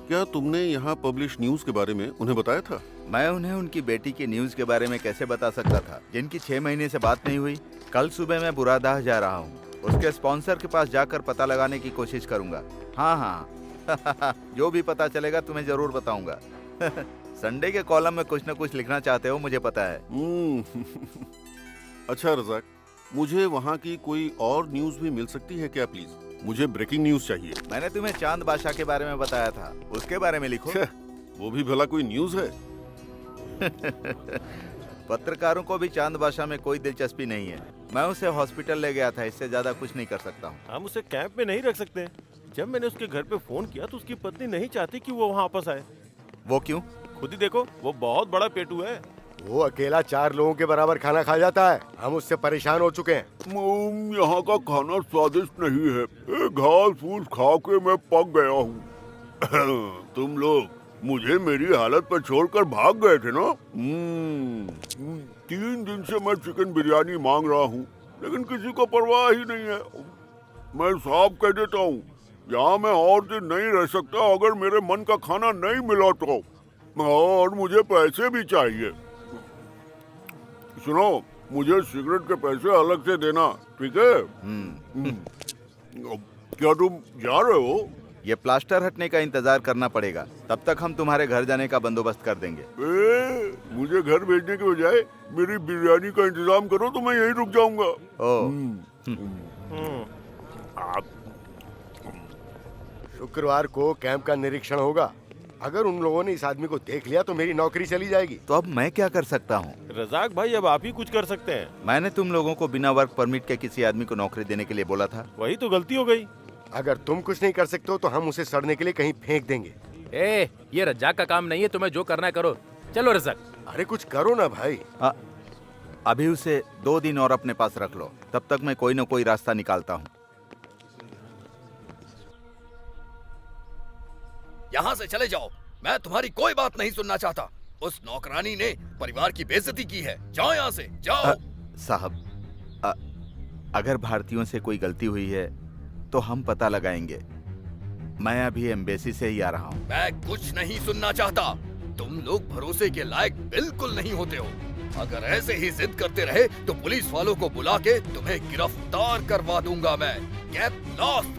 क्या तुमने यहाँ पब्लिश न्यूज के बारे में उन्हें बताया था? मैं उन्हें उनकी बेटी की न्यूज के बारे में कैसे बता सकता था, जिनकी 6 महीने से बात नहीं हुई। कल सुबह मैं बुरादाह जा रहा हूँ। उसके स्पॉन्सर के पास जाकर पता लगाने की कोशिश करूंगा। हाँ हाँ जो भी पता चलेगा तुम्हें जरूर बताऊंगा। संडे के कॉलम में कुछ न कुछ लिखना चाहते हो, मुझे पता है। अच्छा रजाक, मुझे वहाँ की कोई और न्यूज भी मिल सकती है क्या प्लीज? मुझे ब्रेकिंग न्यूज चाहिए। मैंने तुम्हें चांद बादशाह के बारे में बताया था, उसके बारे में लिखो। वो भी भला कोई न्यूज है? पत्रकारों को भी चांद बादशाह में कोई दिलचस्पी नहीं है। मैं उसे हॉस्पिटल ले गया था, इससे ज्यादा कुछ नहीं कर सकता हूँ। हम उसे कैंप में नहीं रख सकते। जब मैंने उसके घर पे फोन किया तो उसकी पत्नी नहीं चाहती कि वो वहाँ वापस आए। वो क्यों? खुद ही देखो, वो बहुत बड़ा पेटू है। वो अकेला 4 लोगों के बराबर खाना खा जाता है। हम उससे परेशान हो चुके हैं। यहाँ का खाना स्वादिष्ट नहीं है। घास फूस खा के मैं पक गया हूँ। तुम लोग मुझे मेरी हालत पर छोड़कर भाग गए थे ना? 3 दिन से मैं चिकन बिरयानी मांग रहा हूँ, लेकिन किसी को परवाह ही नहीं है। मैं साफ कह देता हूँ, यहाँ मैं और दिन नहीं रह सकता अगर मेरे मन का खाना नहीं मिला तो। और मुझे पैसे भी चाहिए। सुनो, मुझे सिगरेट के पैसे अलग से देना, ठीक है? क्या तुम जा रहे हो? ये प्लास्टर हटने का इंतजार करना पड़ेगा, तब तक हम तुम्हारे घर जाने का बंदोबस्त कर देंगे। मुझे घर भेजने के बजाय मेरी बिरयानी का इंतजाम करो तो मैं यहीं रुक जाऊंगा। शुक्रवार को कैंप का निरीक्षण होगा। अगर उन लोगों ने इस आदमी को देख लिया तो मेरी नौकरी चली जाएगी। तो अब मैं क्या कर सकता हूँ? रजाक भाई, अब आप ही कुछ कर सकते हैं। मैंने तुम लोगों को बिना वर्क परमिट के किसी आदमी को नौकरी देने के लिए बोला था। वही तो गलती हो गई। अगर तुम कुछ नहीं कर सकते हो तो हम उसे सड़ने के लिए कहीं फेंक देंगे। ये रजाक का काम नहीं है, तुम्हें जो करना है करो। चलो रजाक। अरे कुछ करो ना भाई। अभी उसे 2 दिन और अपने पास रख लो, तब तक मैं कोई न कोई रास्ता निकालता हूँ। यहाँ से चले जाओ, मैं तुम्हारी कोई बात नहीं सुनना चाहता। उस नौकरानी ने परिवार की बेइज्जती की है। जाओ यहाँ से, जाओ। साहब, अगर भारतीयों से कोई गलती हुई है तो हम पता लगाएंगे। मैं अभी एम्बेसी से ही आ रहा हूँ। मैं कुछ नहीं सुनना चाहता। तुम लोग भरोसे के लायक बिल्कुल नहीं होते हो। अगर ऐसे ही जिद करते रहे तो पुलिस वालों को बुला के तुम्हें गिरफ्तार करवा दूंगा मैं। Get lost.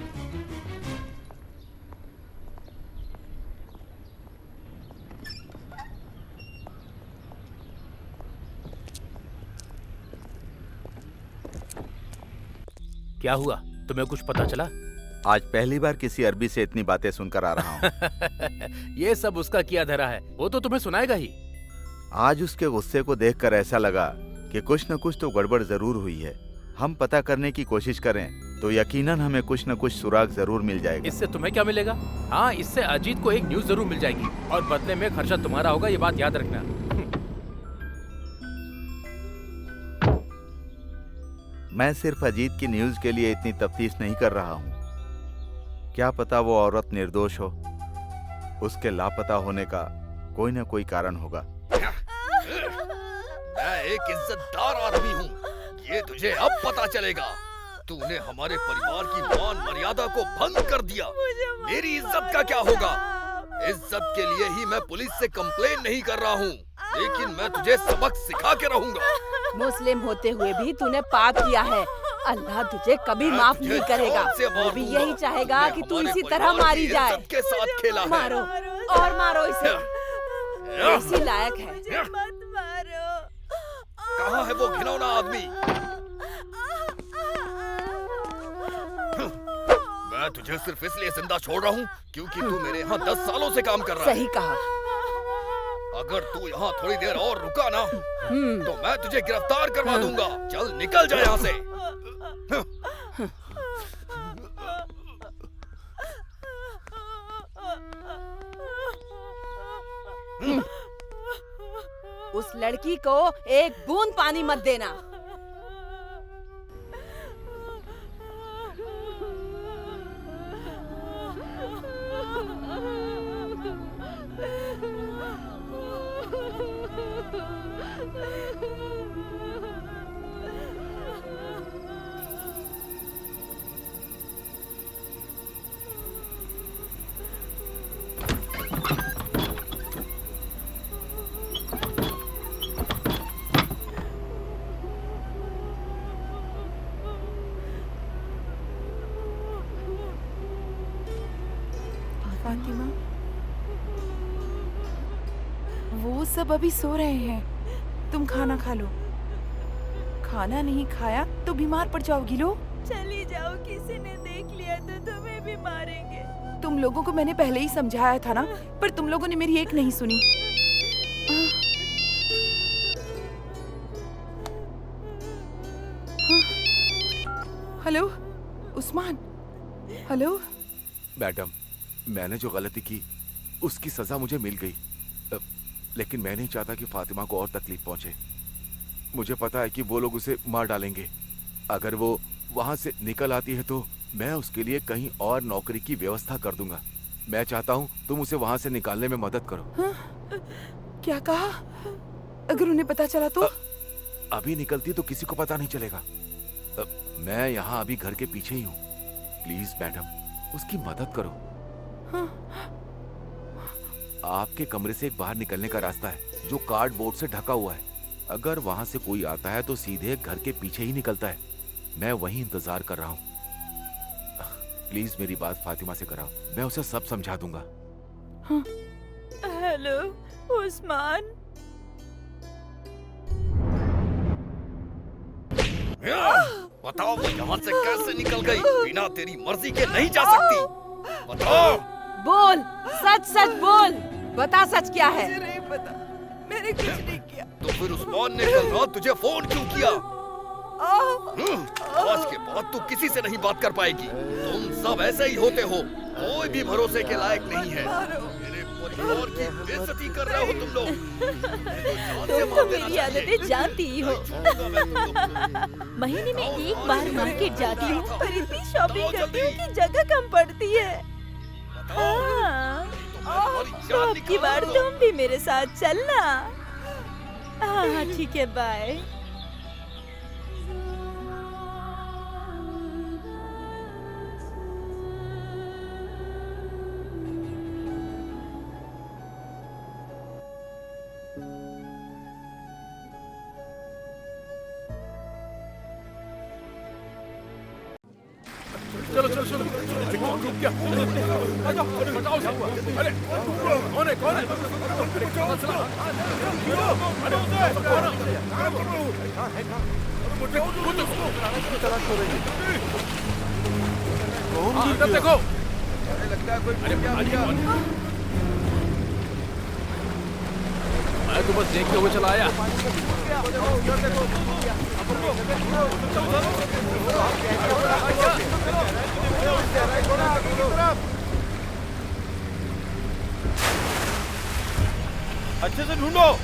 क्या हुआ? तुम्हें कुछ पता चला? आज पहली बार किसी अरबी से इतनी बातें सुनकर आ रहा हूँ। ये सब उसका किया धरा है, वो तो तुम्हें सुनाएगा ही। आज उसके गुस्से को देखकर ऐसा लगा कि कुछ न कुछ तो गड़बड़ जरूर हुई है। हम पता करने की कोशिश करें तो यकीनन हमें कुछ न कुछ सुराग जरूर मिल जाएगा। इससे तुम्हें क्या मिलेगा? हाँ, इससे अजीत को एक न्यूज जरूर मिल जाएगी और बदले में खर्चा तुम्हारा होगा, ये बात याद रखना। मैं सिर्फ अजीत की न्यूज के लिए इतनी तफ्तीश नहीं कर रहा हूँ। क्या पता वो औरत निर्दोष हो। उसके लापता होने का कोई न कोई कारण होगा। मैं एक इज्जतदार आदमी हूँ। ये तुझे अब पता चलेगा। तूने हमारे परिवार की मान मर्यादा को भंग कर दिया। मेरी इज्जत का क्या होगा? इज्जत के लिए ही मैं पुलिस से कंप्लेन नहीं कर रहा हूँ, लेकिन मैं तुझे सबक सिखा के रहूंगा। मुस्लिम होते हुए भी तूने पाप किया है। अल्लाह तुझे कभी माफ नहीं करेगा। वो भी यही चाहेगा कि तू इसी तरह मारी जाए। के साथ खेला है। मारो और मारो इसे, इसी लायक है। मत मारो। कहाँ है वो घिनौना आदमी? मैं तुझे सिर्फ इसलिए जिंदा छोड़ रहा हूँ क्योंकि तू मेरे यहाँ 10 सालों से काम कर रहा है। सही कहा। अगर तू यहाँ थोड़ी देर और रुका ना तो मैं तुझे गिरफ्तार करवा दूंगा। चल निकल जा यहाँ से। उस लड़की को एक बूंद पानी मत देना। फातिमा, वो सब अभी सो रहे हैं। तुम खाना खा लो। खाना नहीं खाया तो बीमार पड़ जाओगी। लो चली जाओ, किसी ने देख लिया तो तुम्हें भी मारेंगे। तुम लोगों को मैंने पहले ही समझाया था ना, पर तुम लोगों ने मेरी एक नहीं सुनी। हेलो उस्मान। हेलो मैडम, मैंने जो गलती की उसकी सजा मुझे मिल गई, लेकिन मैं नहीं चाहता कि फातिमा को और तकलीफ पहुंचे। मुझे पता है कि वो लोग उसे मार डालेंगे। अगर वो वहां से निकल आती है तो मैं उसके लिए कहीं और नौकरी की व्यवस्था कर दूंगा। मैं चाहता हूँ तुम उसे वहां से निकालने में मदद करो। क्या कहा? अगर उन्हें पता चला तो? अभी निकलती तो किसी को पता नहीं चलेगा। मैं यहाँ अभी घर के पीछे ही हूँ। प्लीज मैडम, उसकी मदद करो। आपके कमरे से एक बाहर निकलने का रास्ता है जो कार्डबोर्ड से ढका हुआ है। अगर वहां से कोई आता है तो सीधे घर के पीछे ही निकलता है। मैं वहीं इंतजार कर रहा हूँ। प्लीज मेरी बात फातिमा से कराओ, मैं उसे सब समझा दूंगा। हेलो उस्मान। बताओ वो यहाँ से कैसे निकल गई? बिना तेरी मर्जी के नहीं जा सकती। बताओ। बोल, सच सच बोल। बता सच क्या है? मुझे नहीं पता, मैंने कुछ नहीं किया। तो फिर उस्मान ने कल रात तुझे फोन क्यों किया? आज के बाद तू किसी से नहीं बात कर पाएगी। तुम सब ऐसे ही होते हो, कोई भी भरोसे के लायक नहीं है। मेरे परिवार की बेइज्जती कर रहे हो तुम लोग। तुम तो मेरी आदतें जानती ही हो। महीने में एक बार मार्केट जाती हूँ, पर इतनी शॉपिंग करती हूँ कि जगह कम पड़ती है। तो अब की बार तुम भी मेरे साथ चलना। हाँ ठीक है, बाय। चलो चलो चलो, अरे कौन रुक गया? हटाओ हटाओ सब। अरे कौन है कौन है? अरे कौन चला? अरे कौन है? देखो, लगता है कोई। मैं तो बस देखते हुए चला आया। अच्छे से ढूंढो।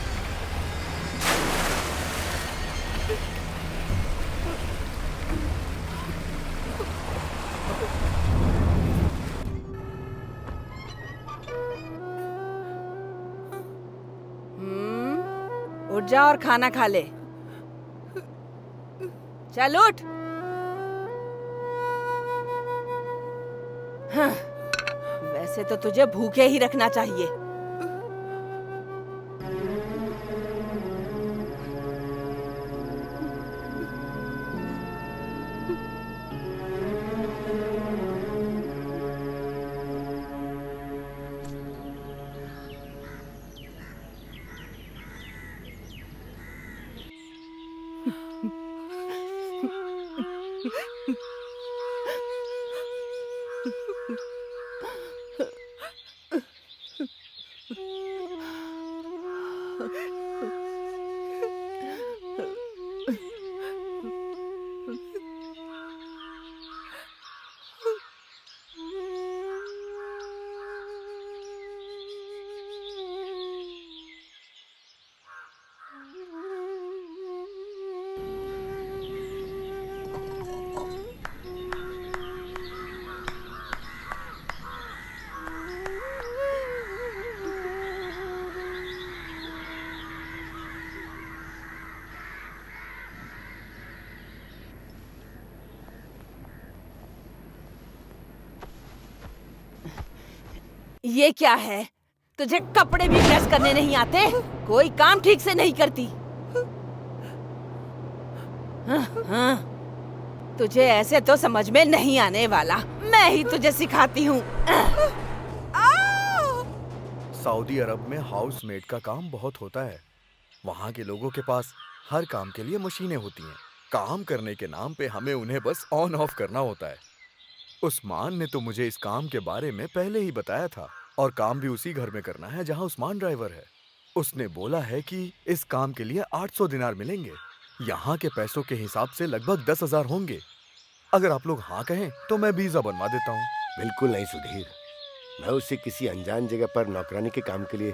उठ जा और खाना खा ले। चल उठ। हाँ, वैसे तो तुझे भूखे ही रखना चाहिए। ये क्या है? तुझे कपड़े भी प्रेस करने नहीं आते? कोई काम ठीक से नहीं करती? हाँ, तुझे ऐसे तो समझ में नहीं आने वाला। मैं ही तुझे सिखाती हूँ। सऊदी अरब में हाउसमेड का काम बहुत होता है। वहाँ के लोगों के पास हर काम के लिए मशीनें होती हैं। काम करने के नाम पे हमें उन्हें बस ऑन ऑफ करना होता है। उस्मान ने तो मुझे इस काम के बारे में पहले ही बताया था, और काम भी उसी घर में करना है जहाँ उस्मान ड्राइवर है। उसने बोला है कि इस काम के लिए 800 दिनार मिलेंगे। यहाँ के पैसों के हिसाब से लगभग 10,000 होंगे। अगर आप लोग हाँ कहें तो मैं वीजा बनवा देता हूँ। बिल्कुल नहीं सुधीर, मैं उसे किसी अनजान जगह पर नौकरानी के काम के लिए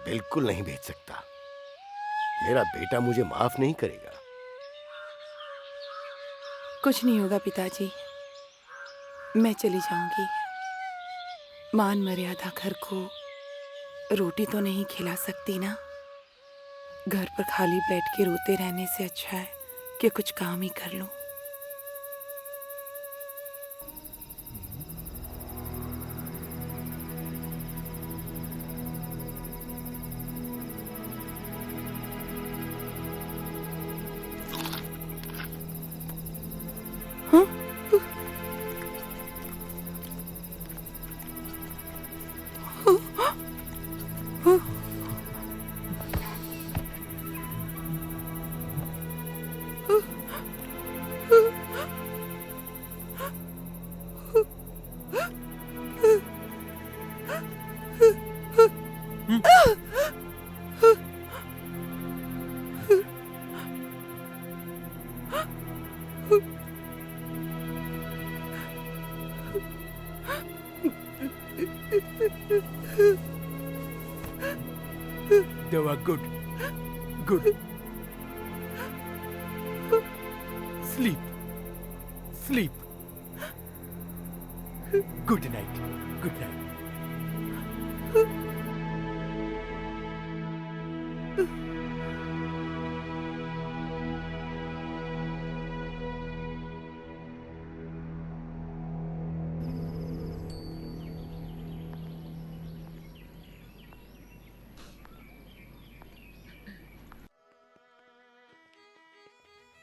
बिल्कुल नहीं भेज सकता। मेरा बेटा मुझे माफ नहीं करेगा। कुछ नहीं होगा पिताजी, मैं चली जाऊंगी। मान मर्यादा घर को रोटी तो नहीं खिला सकती ना। घर पर खाली बैठ के रोते रहने से अच्छा है कि कुछ काम ही कर लूं। They were good. Good. Sleep. Sleep. Good night. Good night.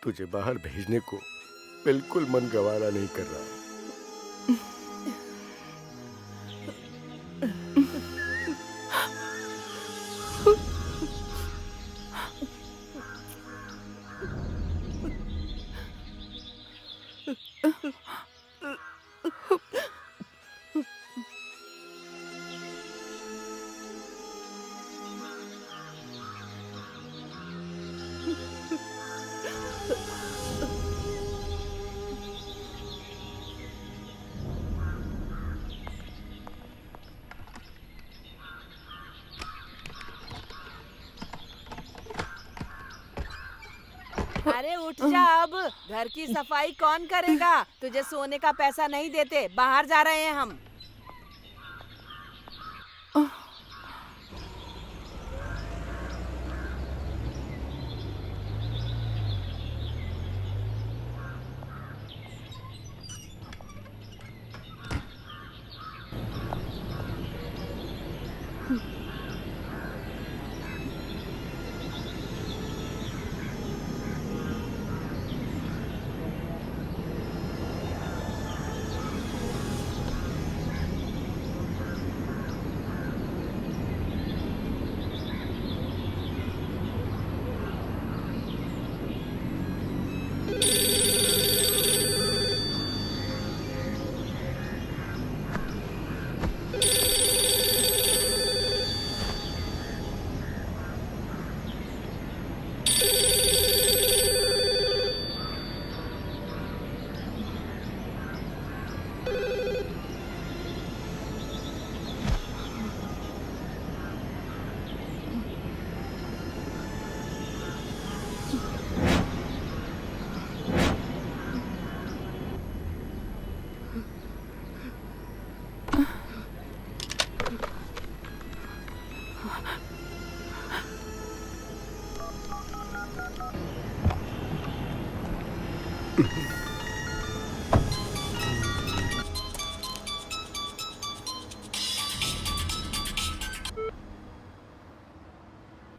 तुझे बाहर भेजने को बिल्कुल मन गवारा नहीं कर रहा। अरे उठ जा अब। घर की सफाई कौन करेगा? तुझे सोने का पैसा नहीं देते, बाहर जा रहे हैं हम।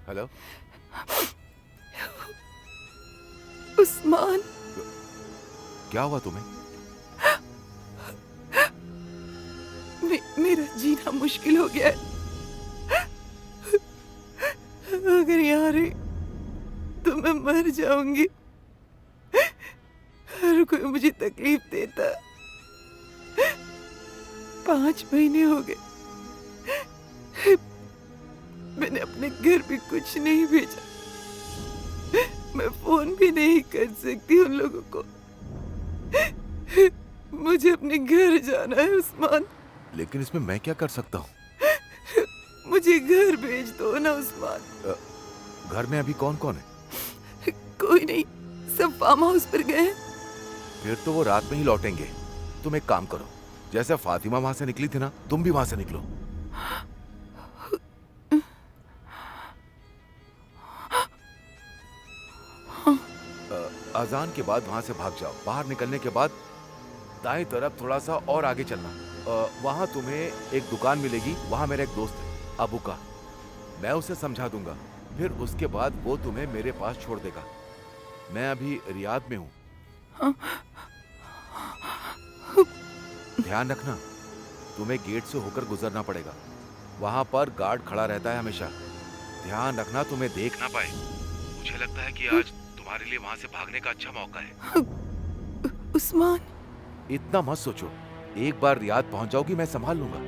हेलो। उस्मान, क्या हुआ तुम्हें? मेरा जीना मुश्किल हो गया है। अगर यहाँ रही तो मैं मर जाऊंगी। हर कोई मुझे तकलीफ देता। 5 महीने हो गए, मैंने अपने घर भी कुछ नहीं भेजा। मैं फोन भी नहीं कर सकती उन लोगों को। मुझे अपने घर जाना है उस्मान। लेकिन इसमें मैं क्या कर सकता हूँ? मुझे घर भेज दो ना उस्मान। घर में अभी कौन कौन है? कोई नहीं, सब फार्म हाउस पर गए हैं। फिर तो वो रात में ही लौटेंगे। तुम एक काम करो, जैसे फातिमा वहां से निकली थी ना, तुम भी वहां से निकलो। अजान के बाद वहां से भाग जाओ। बाहर निकलने के बाद दाएं तरफ थोड़ा सा और आगे चलना। वहां तुम्हें एक दुकान मिलेगी। वहां मेरा एक दोस्त है अबू का, मैं उसे समझा दूंगा। फिर उसके बाद वो तुम्हें मेरे पास छोड़ देगा। मैं अभी रियाद में हूँ। ध्यान रखना, तुम्हें गेट से होकर गुजरना पड़ेगा। वहां पर गार्ड खड़ा रहता है हमेशा। ध्यान रखना तुम्हें देख ना पाए। मुझे लगता है कि आज तुम्हारे लिए वहां से भागने का अच्छा मौका है। उस्मान, इतना मत सोचो। एक बार रियाद पहुंच जाओगी, मैं संभाल लूंगा।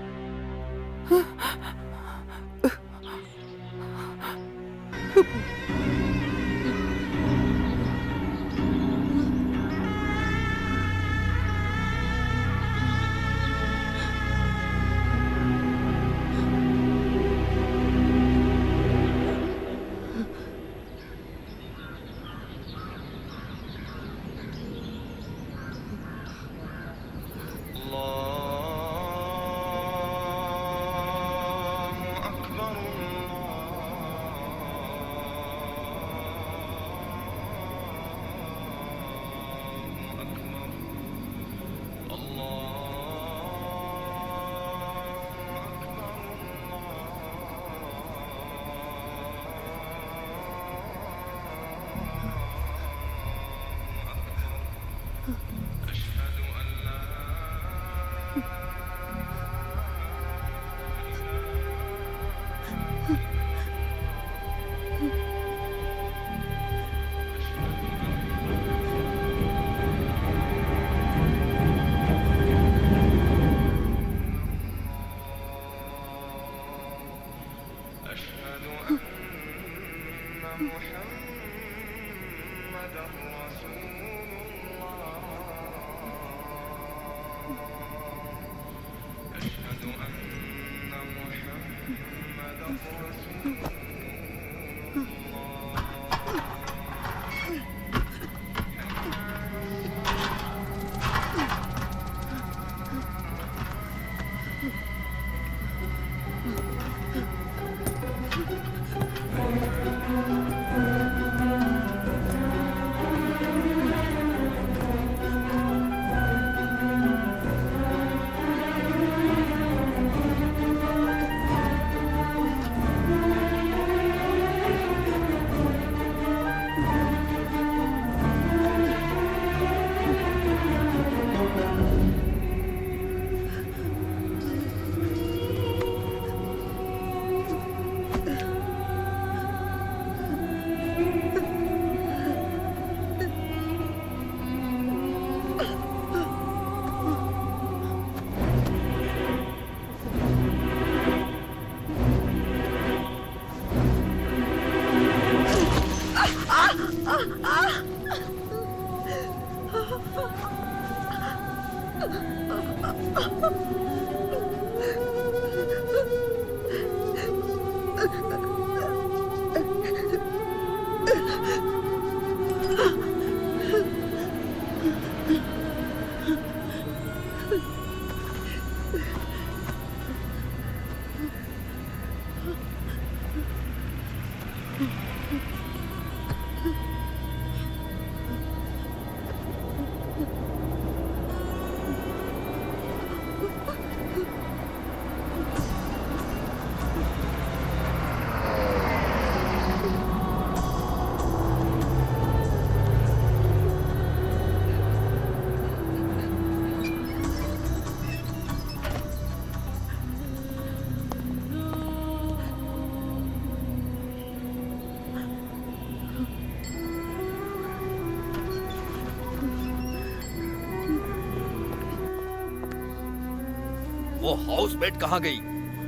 वो हाउसमेट कहाँ गई?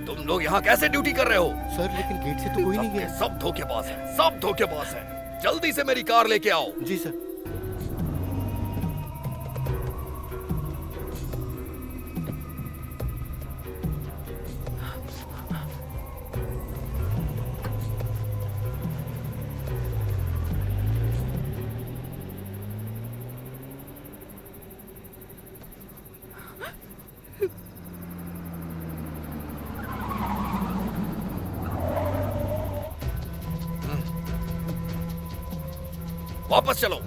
तुम लोग यहाँ कैसे ड्यूटी कर रहे हो? सर लेकिन गेट से तो कोई नहीं गया। सब धोखेबाज हैं, सब धोखेबाज हैं। जल्दी से मेरी कार लेके आओ। जी सर। वापस चलो।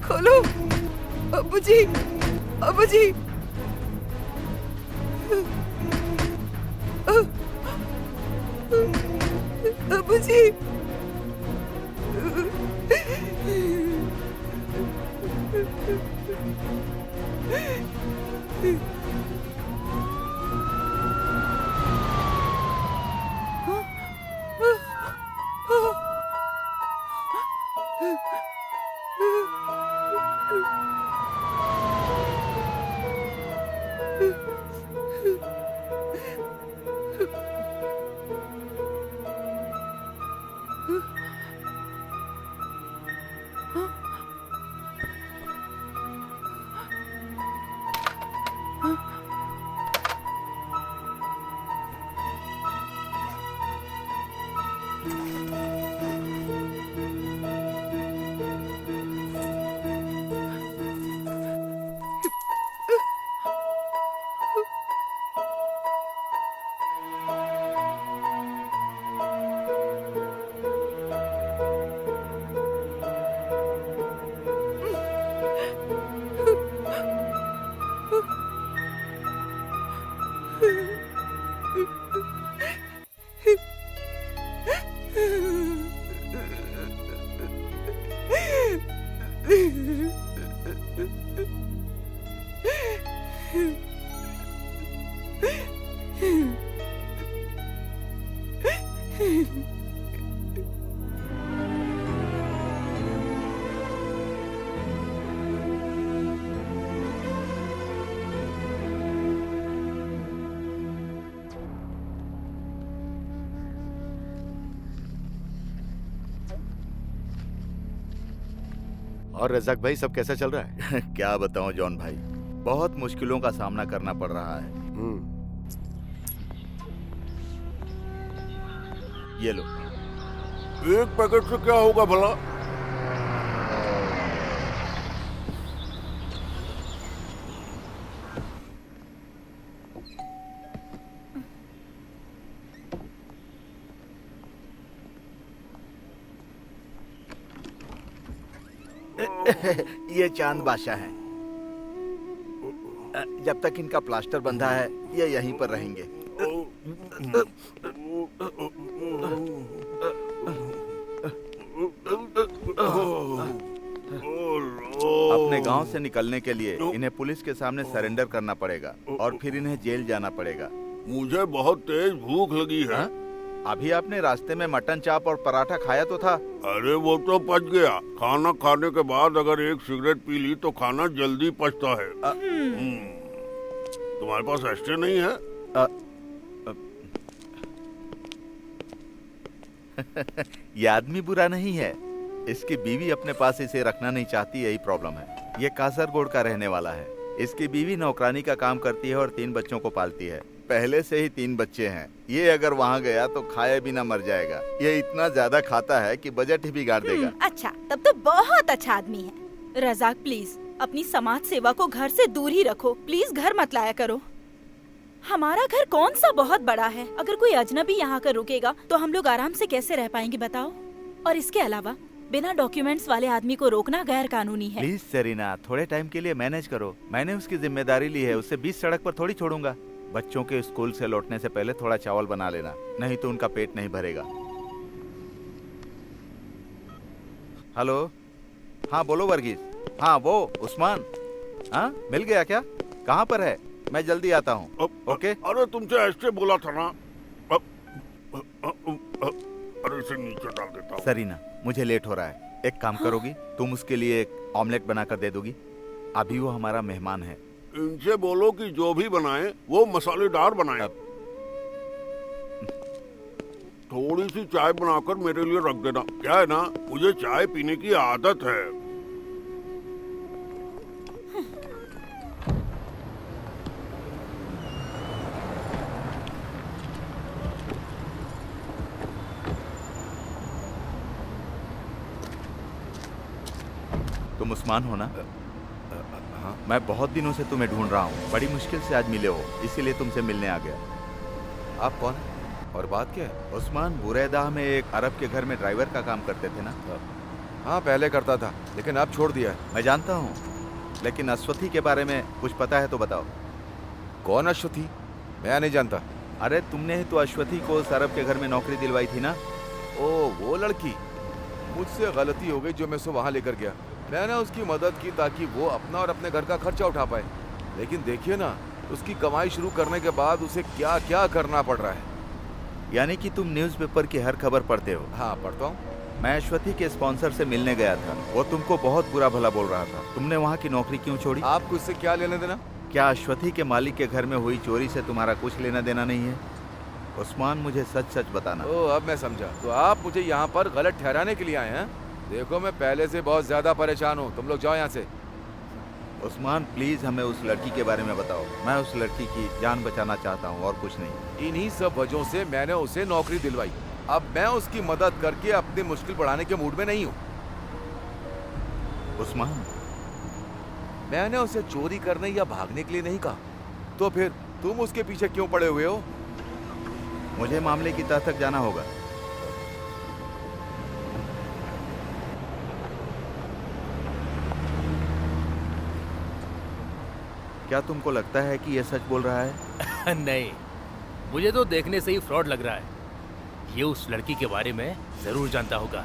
खोलो अब्बू जी, अब्बू जी। अब्बू जी। और रजाक भाई सब कैसा चल रहा है? क्या बताऊं जॉन भाई, बहुत मुश्किलों का सामना करना पड़ रहा है। ये लो। एक पैकेट से क्या होगा भला? ये चांद बादशाह हैं। जब तक इनका प्लास्टर बंधा है ये यहीं पर रहेंगे। अपने गांव से निकलने के लिए इन्हें पुलिस के सामने सरेंडर करना पड़ेगा और फिर इन्हें जेल जाना पड़ेगा। मुझे बहुत तेज भूख लगी है। अभी आपने रास्ते में मटन चाप और पराठा खाया तो था। अरे वो तो पच गया। खाना खाने के बाद अगर एक सिगरेट पी ली तो खाना जल्दी पचता है। तुम्हारे पास एस्ट्रे नहीं है? ये आदमी बुरा नहीं है, इसकी बीवी अपने पास इसे रखना नहीं चाहती, यही प्रॉब्लम है। ये कासरगोड का रहने वाला है। इसकी बीवी नौकरानी का काम करती है और 3 बच्चों को पालती है। पहले से ही 3 बच्चे हैं। ये अगर वहाँ गया तो खाए बिना मर जाएगा। ये इतना ज्यादा खाता है कि बजट ही बिगाड़ देगा। अच्छा, तब तो बहुत अच्छा आदमी है। रजाक प्लीज अपनी समाज सेवा को घर से दूर ही रखो। प्लीज घर मत लाया करो। हमारा घर कौन सा बहुत बड़ा है। अगर कोई अजनबी यहाँ कर रुकेगा तो हम लोग आराम से कैसे रह पाएंगे बताओ। और इसके अलावा बिना डॉक्यूमेंट्स वाले आदमी को रोकना गैर कानूनी है। प्लीज सेरीना, थोड़े टाइम के लिए मैनेज करो। मैंने उसकी जिम्मेदारी ली है, उसे बीच सड़क पर थोड़ी छोड़ूंगा। बच्चों के स्कूल से लौटने से पहले थोड़ा चावल बना लेना, नहीं तो उनका पेट नहीं भरेगा। हेलो, हाँ बोलो वर्गीस। हाँ वो उस्मान, हाँ मिल गया क्या? कहाँ पर है? मैं जल्दी आता हूँ। ओके। अरे तुमसे ऐसे बोला था ना। अरे इसे नीचे डाल देता हूँ। सरीना, मुझे लेट हो रहा है। एक काम करोगी? तुम उसके लिए एक ऑमलेट बनाकर दे दोगी? अभी वो हमारा मेहमान है। इनसे बोलो कि जो भी बनाए वो मसालेदार बनाए। थोड़ी सी चाय बनाकर मेरे लिए रख देना। क्या है ना, मुझे चाय पीने की आदत है। तुम उस्मान हो ना? हाँ। मैं बहुत दिनों से तुम्हें ढूंढ रहा हूँ। बड़ी मुश्किल से आज मिले हो, इसीलिए तुमसे मिलने आ गया। आप कौन है और बात क्या है? उस्मान बुरैदा में एक अरब के घर में ड्राइवर का काम करते थे ना? हाँ पहले करता था, लेकिन अब छोड़ दिया है। मैं जानता हूँ, लेकिन अश्वथी के बारे में कुछ पता है तो बताओ। कौन अश्वथी? मैं नहीं जानता। अरे तुमने ही तो अश्वथी को उस अरब के घर में नौकरी दिलवाई थी ना? ओ वो लड़की। मुझसे गलती हो गई जो मैं उसे वहाँ लेकर गया। मैंने उसकी मदद की ताकि वो अपना और अपने घर का खर्चा उठा पाए, लेकिन देखिए ना, उसकी कमाई शुरू करने के बाद उसे क्या क्या करना पड़ रहा है। यानी कि तुम न्यूज़पेपर की हर खबर पढ़ते हो? हाँ पढ़ता हूँ। मैं अश्वथी के स्पॉन्सर से मिलने गया था। वो तुमको बहुत बुरा भला बोल रहा था। तुमने वहाँ की नौकरी क्यों छोड़ी? आपको इससे क्या लेने देना? क्या अश्वथी के मालिक के घर में हुई चोरी से तुम्हारा कुछ लेना देना नहीं है? उस्मान, मुझे सच सच बताना। ओह अब मैं समझा। तो आप मुझे यहाँ पर गलत ठहराने के लिए आए हैं? देखो मैं पहले से बहुत ज्यादा परेशान हूँ। तुम लोग जाओ यहाँ से। उस्मान प्लीज हमें उस लड़की के बारे में बताओ। मैं उस लड़की की जान बचाना चाहता हूँ और कुछ नहीं। इन्हीं सब वजहों से मैंने उसे नौकरी दिलवाई। अब मैं उसकी मदद करके अपनी मुश्किल बढ़ाने के मूड में नहीं हूँ। उस्मान, मैंने उसे चोरी करने या भागने के लिए नहीं कहा। तो फिर तुम उसके पीछे क्यों पड़े हुए हो? मुझे मामले की तह तक जाना होगा। क्या तुमको लगता है कि यह सच बोल रहा है? नहीं, मुझे तो देखने से ही फ्रॉड लग रहा है। ये उस लड़की के बारे में जरूर जानता होगा।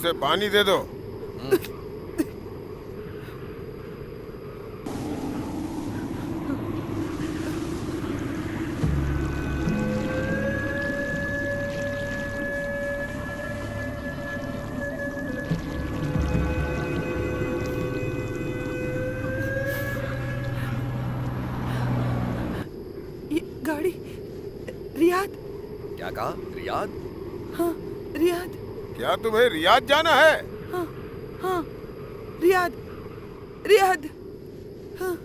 उसे पानी दे दो। ये गाड़ी रियाद। क्या कहा? रियाद? हाँ रियाद। क्या तुम्हें रियाद जाना है? हाँ हाँ रियाद रियाद। हाँ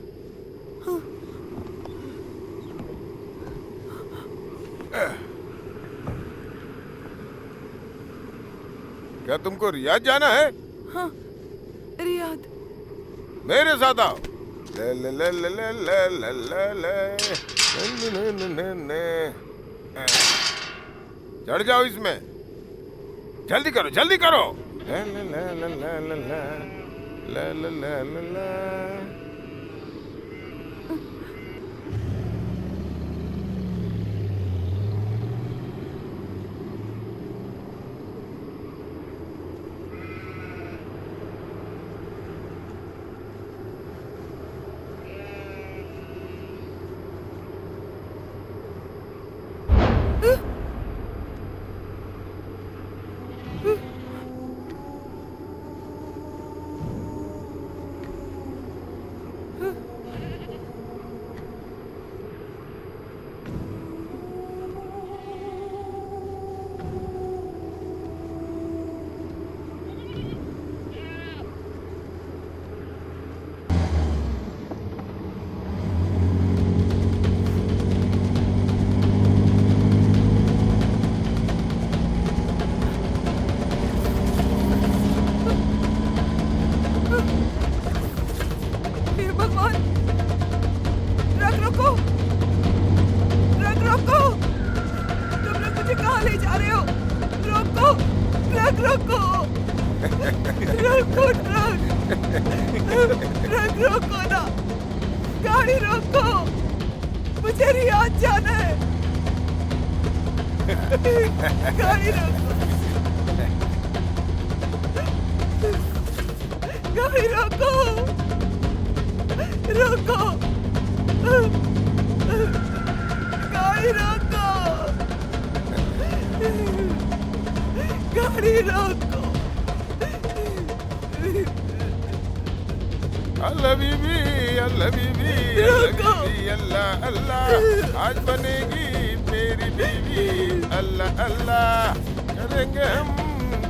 हाँ क्या तुमको रियाद जाना है? हाँ रियाद। मेरे साथ आओ। ले ले ले ले ले ले ले ले ले ने ने ने ने। चढ़ जाओ इसमें, जल्दी करो जल्दी करो। ले ले ले ले ले ले ले ले ले ले ले। हे भगवान, ट्रक रोको, ट्रक रोको। तुम लोग मुझे कहाँ ले जा रहे हो? रोको, ट्रक रोको, रोको ट्रक रोको ना, गाड़ी रोको, मुझे रियाद जाना है। गाड़ी रोको, गाड़ी रोको, रोको, गाड़ी रोको, गाड़ी रोको। अल्लाह बीबी, अल्लाह बीबी, अल्लाह बीबी, अल्लाह अल्लाह, आज बनेगी मेरी बीवी। अल्लाह अल्लाह, करेंगे हम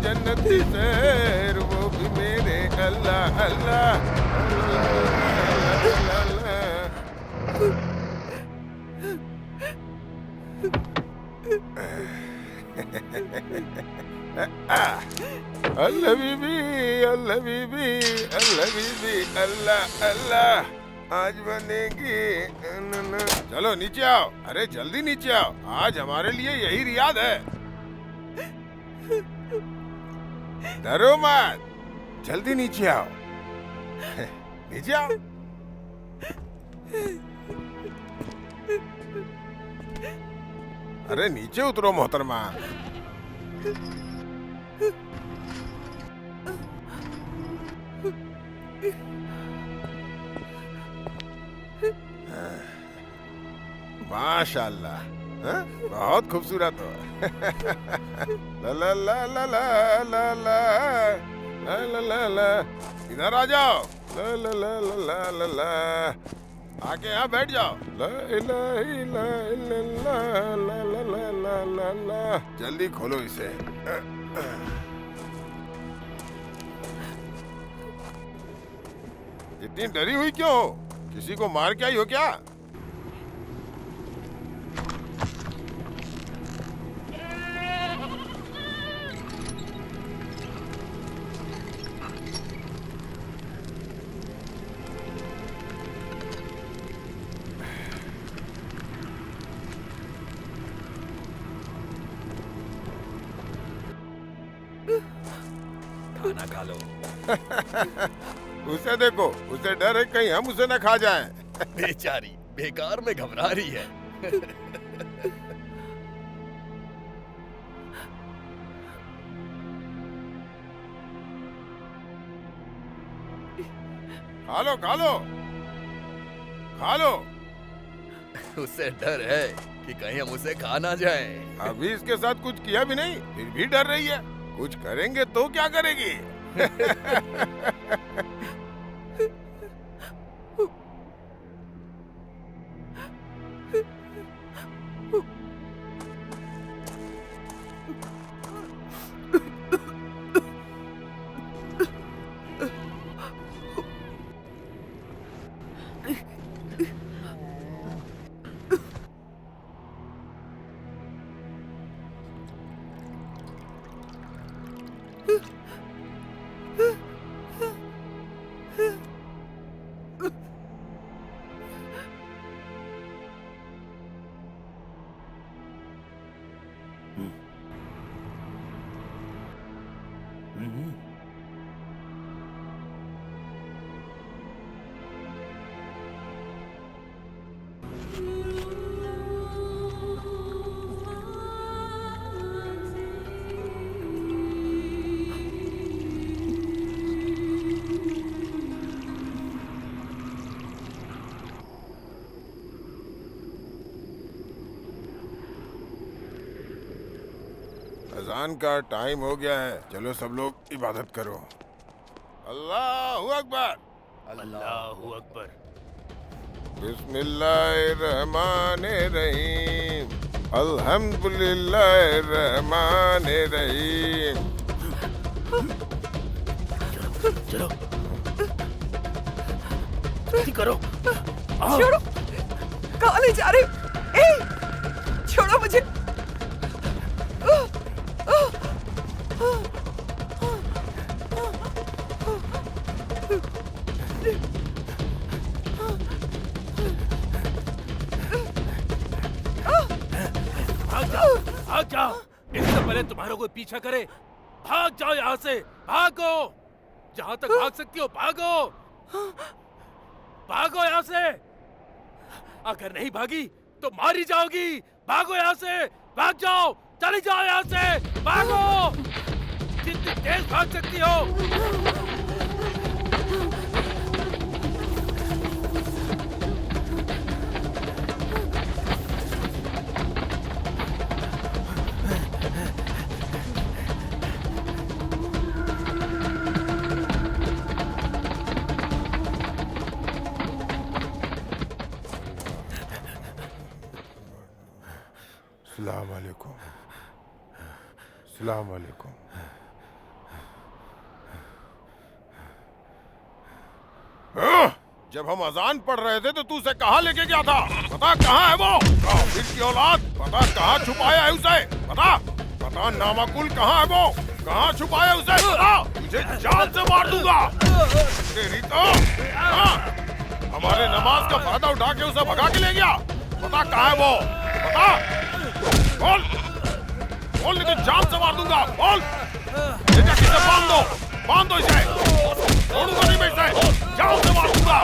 जन्नती सैर, वो भी मेरे। अल्लाह अल्लाह, अल्लाह अल्लाह। अल्लाह बीबी, अल्लाह बीबी, अल्लाह बीबी, अल्लाह अल्लाह, आज बनेगी। चलो नीचे आओ, अरे जल्दी नीचे आओ, आज हमारे लिए यही रियाद है। डरो मत, जल्दी नीचे आओ, नीचे आओ। अरे नीचे उतरो मोहतरमा। माशाल्लाह, हाँ? बहुत खूबसूरत हो। ला ला ला ला ला ला ला ला ला ला ला, इधर आ जाओ। ला ला ला ला ला ला ला, आके यहाँ बैठ जाओ। ला इलाहा इल्लल्लाह, ला ला ला ला ला ला, जल्दी खोलो इसे। इतनी डरी हुई क्यों हो? किसी को मार के आई हो क्या? खाना खा लो। उसे देखो, उसे डर है कहीं हम उसे न खा जाएं। बेचारी बेकार में घबरा रही है। खा लो खा लो खा लो। उसे डर है कि कहीं हम उसे खा ना जाए। अभी इसके साथ कुछ किया भी नहीं, फिर भी डर रही है। कुछ करेंगे तो क्या करेगी? अजान का टाइम हो गया है, चलो सब लोग इबादत करो। अल्लाहू अकबर। अल्लाहू अकबर। बिस्मिल्लाहिर्रहमानिर्रहीम। अल्हम्दुलिल्लाहिर्रहमानिर्रहीम। चलो जल्दी करो। छोड़ो, कहाँ ले जा रहे हो? ए, छोड़ो मुझे। भाग जाओ, इससे पहले तुम्हारा कोई पीछा करे। भाग जाओ यहाँ से, भागो, जहाँ तक भाग सकती हो भागो, भागो यहाँ से। अगर नहीं भागी तो मारी जाओगी। भागो यहाँ से, भाग जाओ, चली जाओ यहाँ से, भागो, जितनी तेज भाग सकती हो। अस्सलाम वालेकुम। अस्सलाम वालेकुम। जब हम अजान पढ़ रहे थे तो तू उसे कहाँ लेके गया था? पता कहाँ है वो? काफिर की औलाद, पता कहाँ छुपाया है उसे? पता नामाकुल कहाँ है वो? कहाँ छुपाया उसे? पता, तुझे जान से मार दूंगा। तेरी तो हमारे नमाज का फायदा उठा के उसे भगा के ले गया। पता कहाँ है वो? पता, बोल बोल, नहीं तो जान से मार दूंगा। बोल, ये जाके इसे बांध दो इसे, छोड़ूंगा नहीं मैं इसे, जान से मार दूंगा।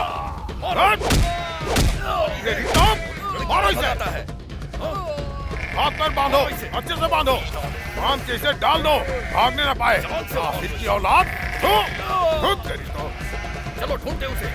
मारो इसे, हाथ पैर बांधो, अच्छे से बांधो, बांध के इसे डाल दो, भागने ना पाए। काफिर की औलाद, तेरी तो। चलो ढूंढते उसे।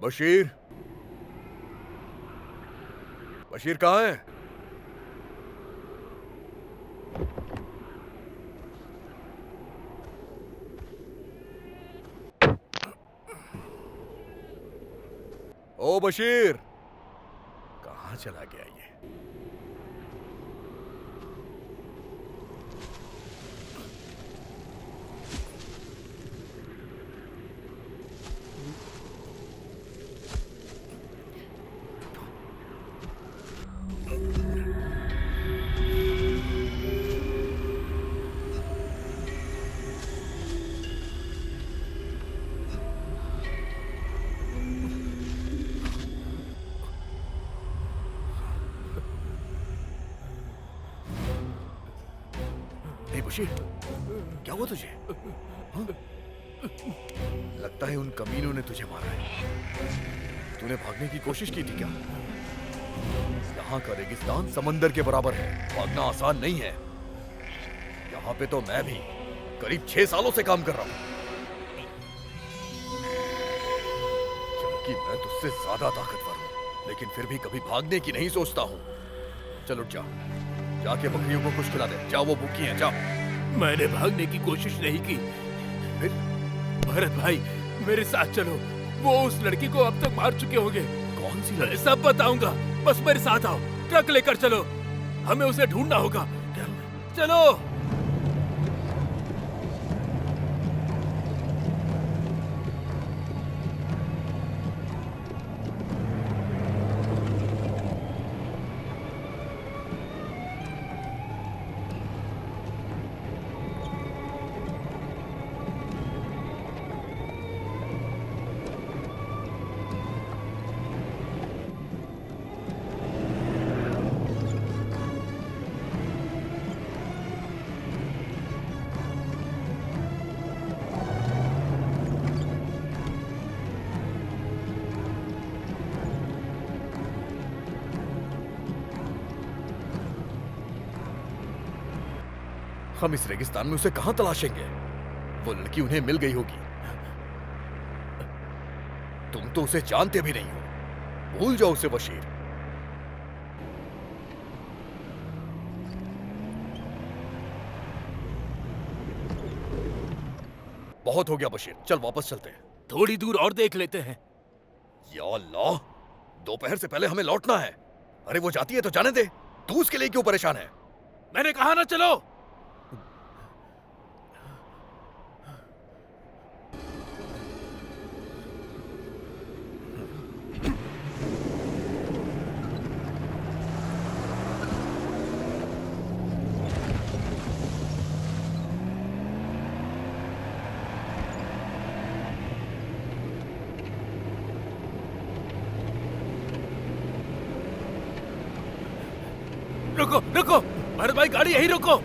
बशीर, बशीर कहाँ है? ओ बशीर, कहाँ चला गया ये? बशीर, क्या हुआ तुझे? हाँ? लगता है उन कमीनों ने तुझे मारा है। तूने भागने की कोशिश की थी क्या? यहाँ का रेगिस्तान समंदर के बराबर है, भागना आसान नहीं है। यहाँ पे तो मैं भी करीब 6 सालों से काम कर रहा हूँ, क्योंकि मैं तुझसे ज्यादा ताकतवर हूँ, लेकिन फिर भी कभी भागने की नहीं सोचता हूँ। चल उठ जा, जाके बकरियों को कुछ खिला दे। जाओ, वो भूखी हैं, जाओ। मैंने भागने की कोशिश नहीं की। फिर? भरत भाई, मेरे साथ चलो। वो उस लड़की को अब तक मार चुके होंगे। कौन सी मैं सब बताऊंगा, बस मेरे साथ आओ। ट्रक लेकर चलो, हमें उसे ढूंढना होगा। चलो। हम इस रेगिस्तान में उसे कहां तलाशेंगे? वो लड़की उन्हें मिल गई होगी। तुम तो उसे जानते भी नहीं हो, भूल जाओ उसे बशीर। बहुत हो गया बशीर, चल वापस चलते हैं। थोड़ी दूर और देख लेते हैं। या अल्लाह, दोपहर से पहले हमें लौटना है। अरे वो जाती है तो जाने दे, तू उसके लिए क्यों परेशान है? मैंने कहा ना चलो। रुको रुको, भरत भाई गाड़ी यहीं रोको।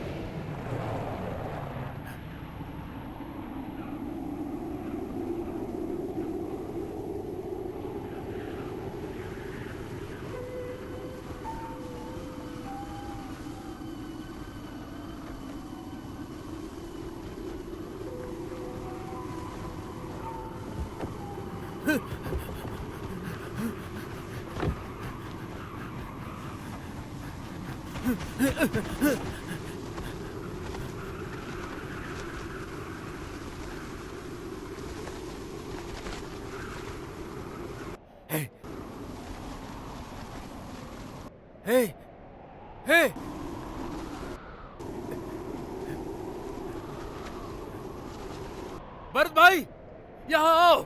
हे, हे, भरत भाई, यहाँ आओ।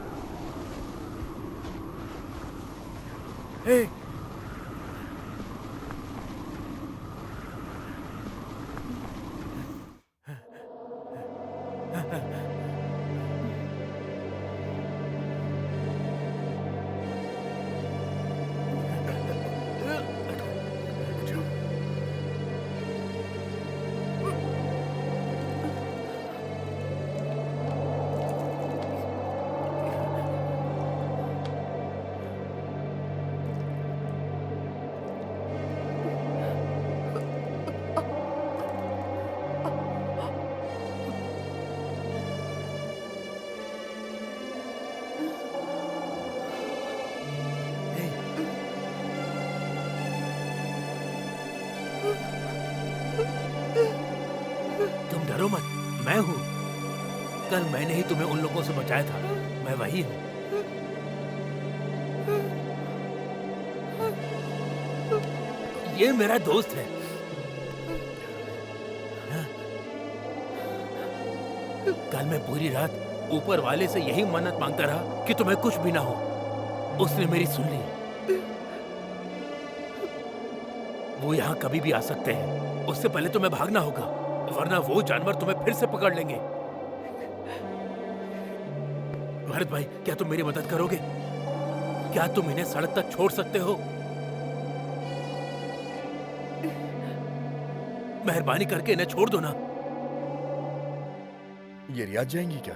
हे, तुम डरो मत, मैं हूँ। कल मैंने ही तुम्हें उन लोगों से बचाया था, मैं वही हूँ। ये मेरा दोस्त है। कल मैं पूरी रात ऊपर वाले से यही मन्नत मांगता रहा कि तुम्हें कुछ भी ना हो। उसने मेरी सुन ली। वो यहाँ कभी भी आ सकते हैं, उससे पहले तुम्हें भागना होगा, वरना वो जानवर तुम्हें फिर से पकड़ लेंगे। भरत भाई, क्या तुम मेरी मदद करोगे? क्या तुम इन्हें सड़क तक छोड़ सकते हो? मेहरबानी करके इन्हें छोड़ दो ना। ये रियाद जाएंगी क्या?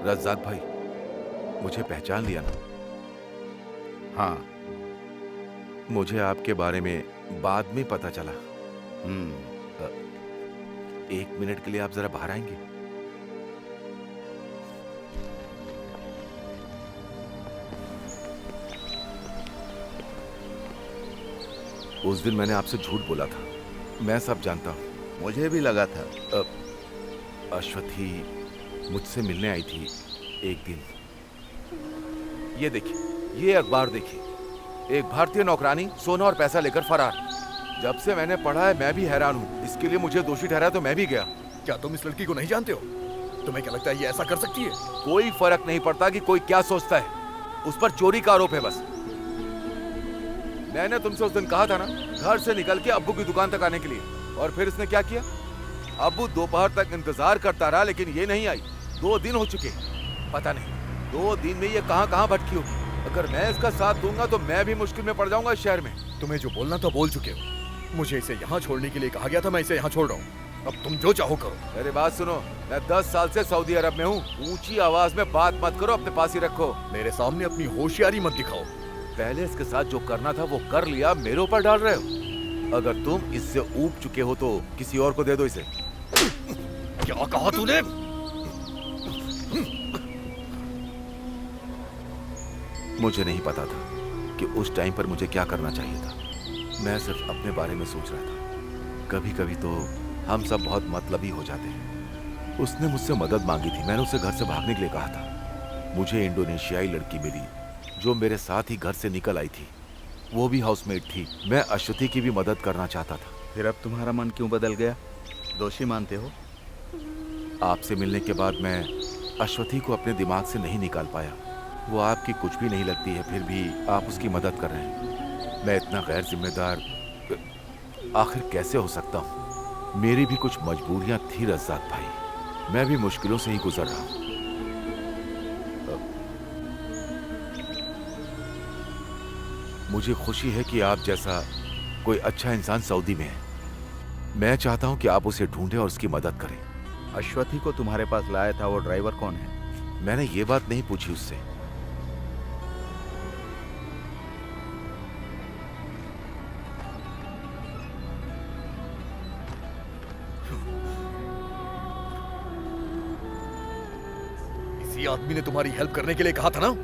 रज़ाक भाई, मुझे पहचान लिया ना? हाँ। मुझे आपके बारे में बाद में पता चला। एक मिनट के लिए आप जरा बाहर आएंगे? उस दिन मैंने आपसे झूठ बोला था, मैं सब जानता हूं। मुझे भी लगा था। अश्वथी मुझसे मिलने आई थी एक दिन। ये देखिए, ये अखबार देखिए, एक भारतीय नौकरानी सोना और पैसा लेकर फरार। जब से मैंने पढ़ा है मैं भी हैरान हूँ। इसके लिए मुझे दोषी ठहराया तो मैं भी गया। क्या तुम इस लड़की को नहीं जानते हो? तुम्हें क्या लगता है ये ऐसा कर सकती है? कोई फर्क नहीं पड़ता कि कोई क्या सोचता है, उस पर चोरी का आरोप है बस। मैंने तुमसे उस दिन कहा था ना, घर से निकल के अब्बू की दुकान तक आने के लिए, और फिर इसने क्या किया? अब्बू दोपहर तक इंतजार करता रहा लेकिन ये नहीं आई। 2 दिन हो चुके, पता नहीं 2 दिन में ये कहाँ भटकी होगी। अगर मैं इसका साथ दूंगा तो मैं भी मुश्किल में पड़ जाऊंगा इस शहर में। तुम्हें जो बोलना था बोल चुके हो। मुझे इसे यहाँ छोड़ने के लिए कहा गया था, मैं इसे यहाँ छोड़ रहा हूँ। अब तुम जो चाहो करो। अरे बात सुनो, मैं 10 साल से सऊदी अरब में हूँ। ऊंची आवाज में बात मत करो, अपने पास ही रखो। मेरे सामने अपनी होशियारी मत दिखाओ। पहले इसके साथ जो करना था वो कर लिया, मेरे ऊपर डाल रहे हो। अगर तुम इससे ऊब चुके हो तो किसी और को दे दो इसे। क्या कहा तूने? मुझे नहीं पता था कि उस टाइम पर मुझे क्या करना चाहिए था। मैं सिर्फ अपने बारे में सोच रहा था। कभी कभी तो हम सब बहुत मतलबी हो जाते हैं। उसने मुझसे मदद मांगी थी, मैंने उसे घर से भागने के लिए कहा था। मुझे इंडोनेशियाई लड़की मिली जो मेरे साथ ही घर से निकल आई थी। वो भी हाउसमेट थी। मैं अश्वथी की भी मदद करना चाहता था। फिर अब तुम्हारा मन क्यों बदल गया? दोषी मानते हो? आपसे मिलने के बाद मैं अश्वथी को अपने दिमाग से नहीं निकाल पाया। वो आपकी कुछ भी नहीं लगती है, फिर भी आप उसकी मदद कर रहे हैं। मैं इतना गैर जिम्मेदार आखिर कैसे हो सकता हूँ? मेरी भी कुछ मजबूरियां थी रज़ाक भाई, मैं भी मुश्किलों से ही गुजर रहा हूँ। मुझे खुशी है कि आप जैसा कोई अच्छा इंसान सऊदी में है। मैं चाहता हूँ कि आप उसे ढूंढें और उसकी मदद करें। अश्वथी को तुम्हारे पास लाया था, वो ड्राइवर कौन है? मैंने ये बात नहीं पूछी उससे। इसी आदमी ने तुम्हारी हेल्प करने के लिए कहा था ना?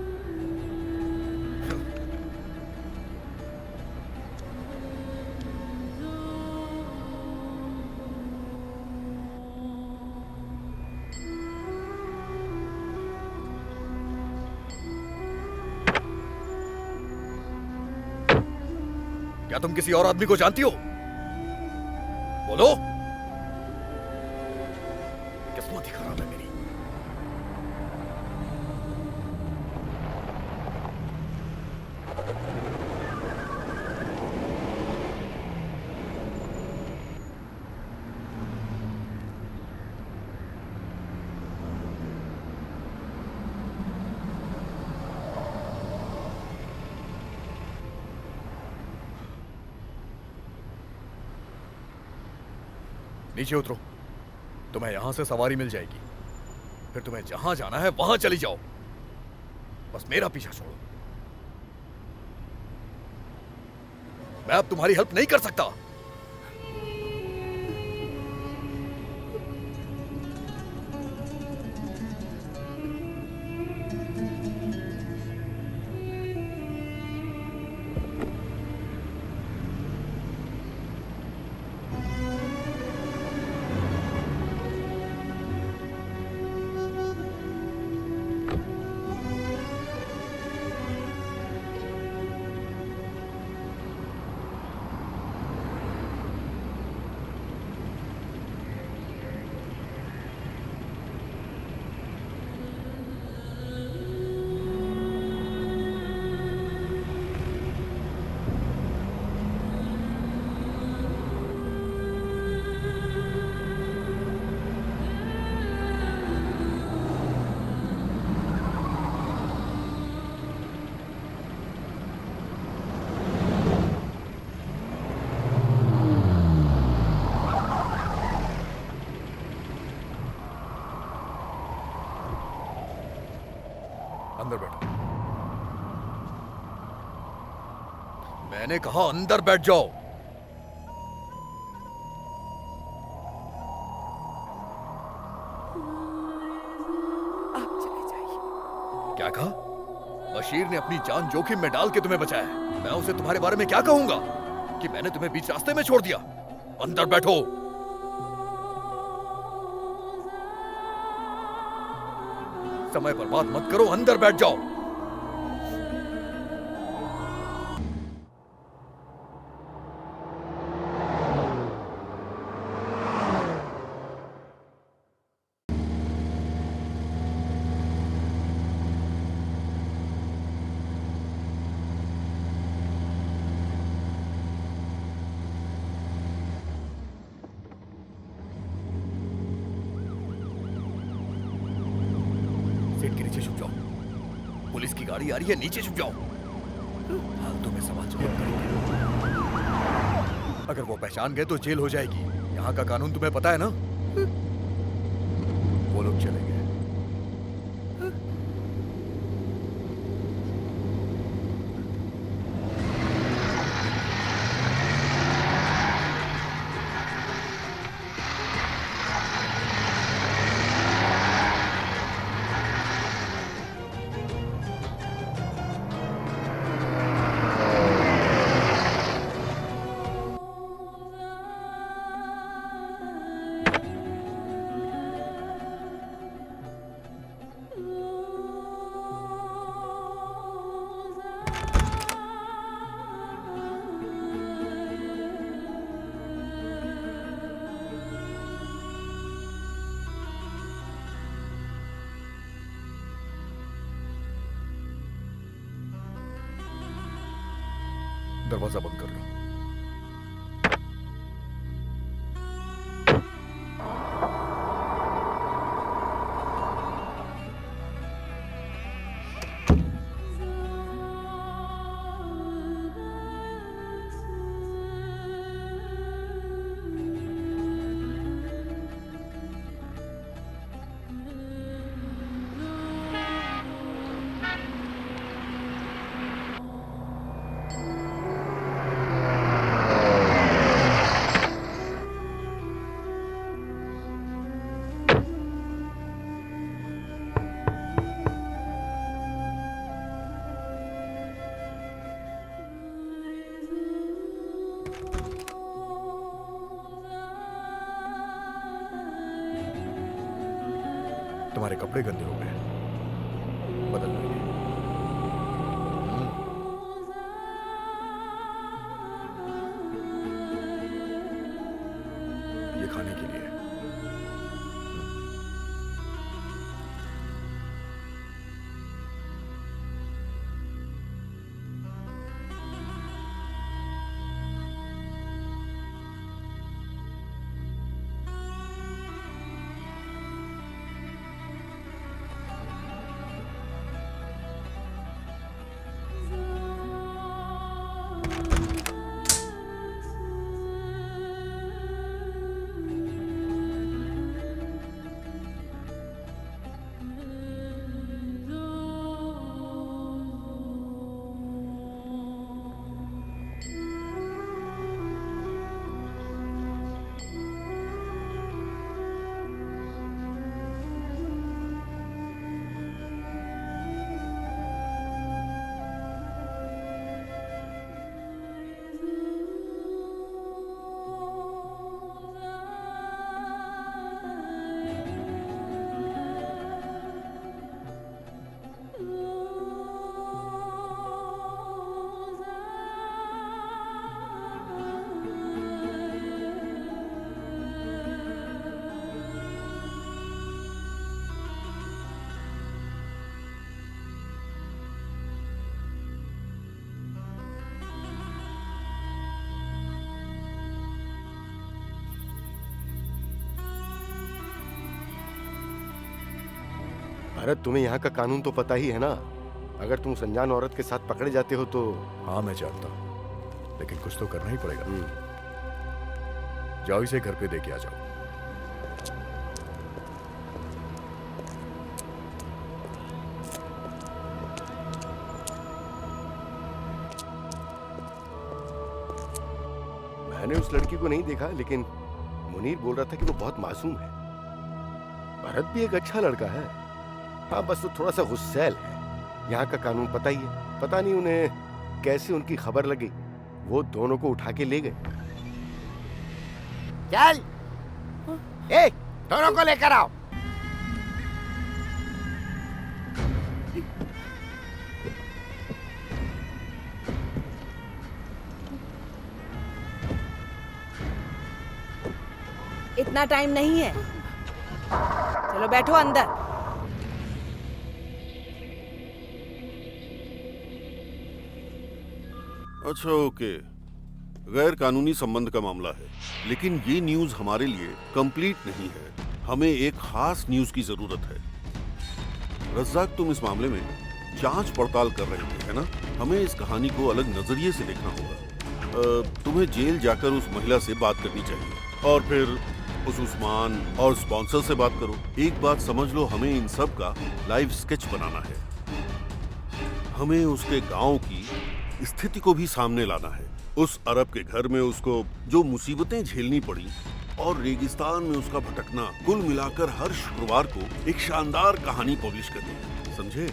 क्या तुम किसी और आदमी को जानती हो? बोलो। किस्मत ही खराब है मेरी। नीचे उतरो, तुम्हें यहां से सवारी मिल जाएगी। फिर तुम्हें जहां जाना है वहां चली जाओ, बस मेरा पीछा छोड़ो। मैं अब तुम्हारी हेल्प नहीं कर सकता। अंदर बैठो। मैंने कहा अंदर बैठ जाओ। आप चले जाइए। क्या कहा? बशीर ने अपनी जान जोखिम में डाल के तुम्हें बचाया है। मैं उसे तुम्हारे बारे में क्या कहूंगा कि मैंने तुम्हें बीच रास्ते में छोड़ दिया? अंदर बैठो। समय पर बात मत करो, अंदर बैठ जाओ। सीट के नीचे छुप जाओ। पुलिस की गाड़ी आ रही है, नीचे छुप जाओ। फालतू में सवाल जवाब करेंगे। अगर वो पहचान गए तो जेल हो जाएगी। यहाँ का कानून तुम्हें पता है ना? वो लोग चले गए। दरवाजा बंद कर लो। तुम्हारे कपड़े गंदे हो गए, बदल लेंगे। ये खाने के लिए। भरत, तुम्हें यहाँ का कानून तो पता ही है ना। अगर तुम उस अनजान औरत के साथ पकड़े जाते हो तो। हाँ मैं जानता हूँ, लेकिन कुछ तो करना ही पड़ेगा। जाओ इसे घर पे देके आ जाओ। मैंने उस लड़की को नहीं देखा, लेकिन मुनीर बोल रहा था कि वो बहुत मासूम है। भरत भी एक अच्छा लड़का है। हाँ, बस वो थोड़ा सा गुस्सैल है। यहाँ का कानून पता ही है। पता नहीं उन्हें कैसे उनकी खबर लगी, वो दोनों को उठा के ले गए। चल, दोनों को लेकर आओ। इतना टाइम नहीं है, चलो बैठो अंदर। अच्छा, ओके। गैर कानूनी संबंध का मामला है, लेकिन ये न्यूज़ हमारे लिए कंप्लीट नहीं है। हमें एक खास न्यूज़ की जरूरत है। रज़ाक, तुम इस मामले में जांच पड़ताल कर रहे थे, है ना? हमें इस कहानी को अलग नजरिए से देखना होगा। तुम्हें जेल जाकर उस महिला से बात करनी चाहिए और फिर उस उस्मान और स्पॉन्सर से बात करो। एक बात समझ लो, हमें इन सब का लाइव स्केच बनाना है। हमें उसके गांव की स्थिति को भी सामने लाना है। उस अरब के घर में उसको जो मुसीबतें झेलनी पड़ी और रेगिस्तान में उसका भटकना, कुल मिलाकर हर शुक्रवार को एक शानदार कहानी पब्लिश करनी है, समझे?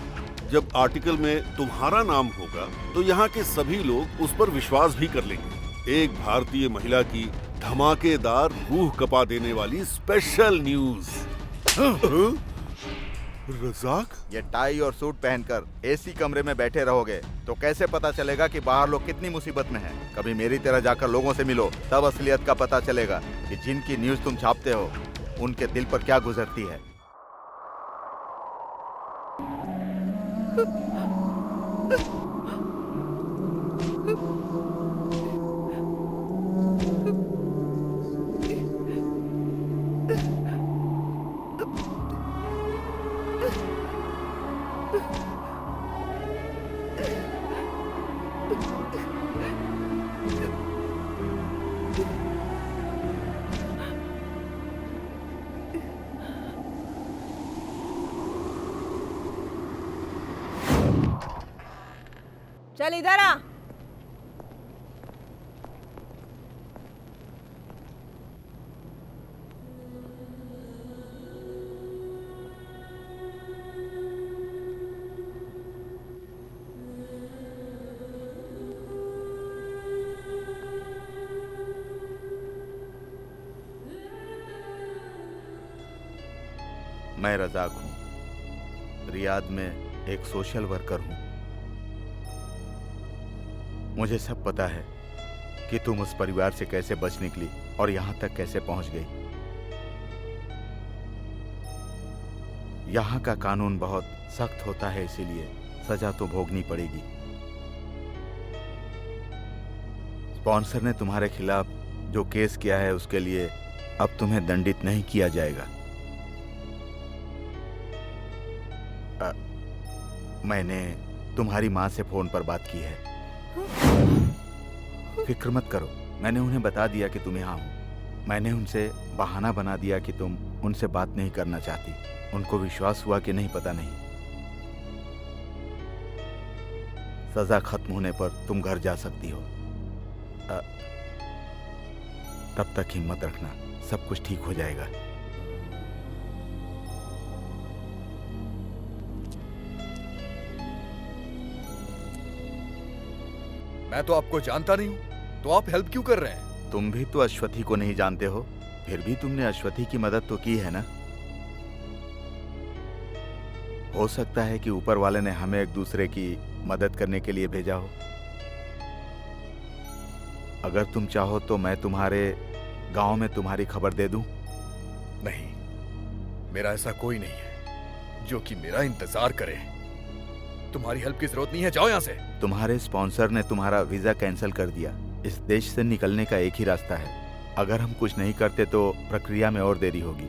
जब आर्टिकल में तुम्हारा नाम होगा तो यहाँ के सभी लोग उस पर विश्वास भी कर लेंगे। एक भारतीय महिला की धमाकेदार, रूह कपा देने वाली स्पेशल न्यूज। रज़ाक, ये टाई और सूट पहनकर एसी कमरे में बैठे रहोगे तो कैसे पता चलेगा कि बाहर लोग कितनी मुसीबत में हैं? कभी मेरी तरह जाकर लोगों से मिलो, तब असलियत का पता चलेगा कि जिनकी न्यूज़ तुम छापते हो उनके दिल पर क्या गुजरती है। चल इधर आ। मैं रज़ाक हूँ। रियाद में एक सोशल वर्कर हूँ। मुझे सब पता है कि तुम उस परिवार से कैसे बच निकली और यहाँ तक कैसे पहुँच गई। यहाँ का कानून बहुत सख्त होता है, इसीलिए सजा तो भोगनी पड़ेगी। स्पॉन्सर ने तुम्हारे खिलाफ जो केस किया है उसके लिए अब तुम्हें दंडित नहीं किया जाएगा। मैंने तुम्हारी माँ से फोन पर बात की है। फिक्र मत करो, मैंने उन्हें बता दिया कि तुम यहाँ हो। मैंने उनसे बहाना बना दिया कि तुम उनसे बात नहीं करना चाहती। उनको विश्वास हुआ कि नहीं, पता नहीं। सजा खत्म होने पर तुम घर जा सकती हो। तब तक हिम्मत रखना, सब कुछ ठीक हो जाएगा। मैं तो आपको जानता नहीं हूं, तो आप हेल्प क्यों कर रहे हैं? तुम भी तो अश्वथी को नहीं जानते हो, फिर भी तुमने अश्वथी की मदद तो की है ना। हो सकता है कि ऊपर वाले ने हमें एक दूसरे की मदद करने के लिए भेजा हो। अगर तुम चाहो तो मैं तुम्हारे गांव में तुम्हारी खबर दे दूं। नहीं, मेरा ऐसा कोई नहीं है जो कि मेरा इंतजार करे। तुम्हारी हेल्प की जरूरत नहीं है, जाओ यहाँ से। तुम्हारे स्पॉन्सर ने तुम्हारा वीजा कैंसिल कर दिया। इस देश से निकलने का एक ही रास्ता है। अगर हम कुछ नहीं करते तो प्रक्रिया में और देरी होगी।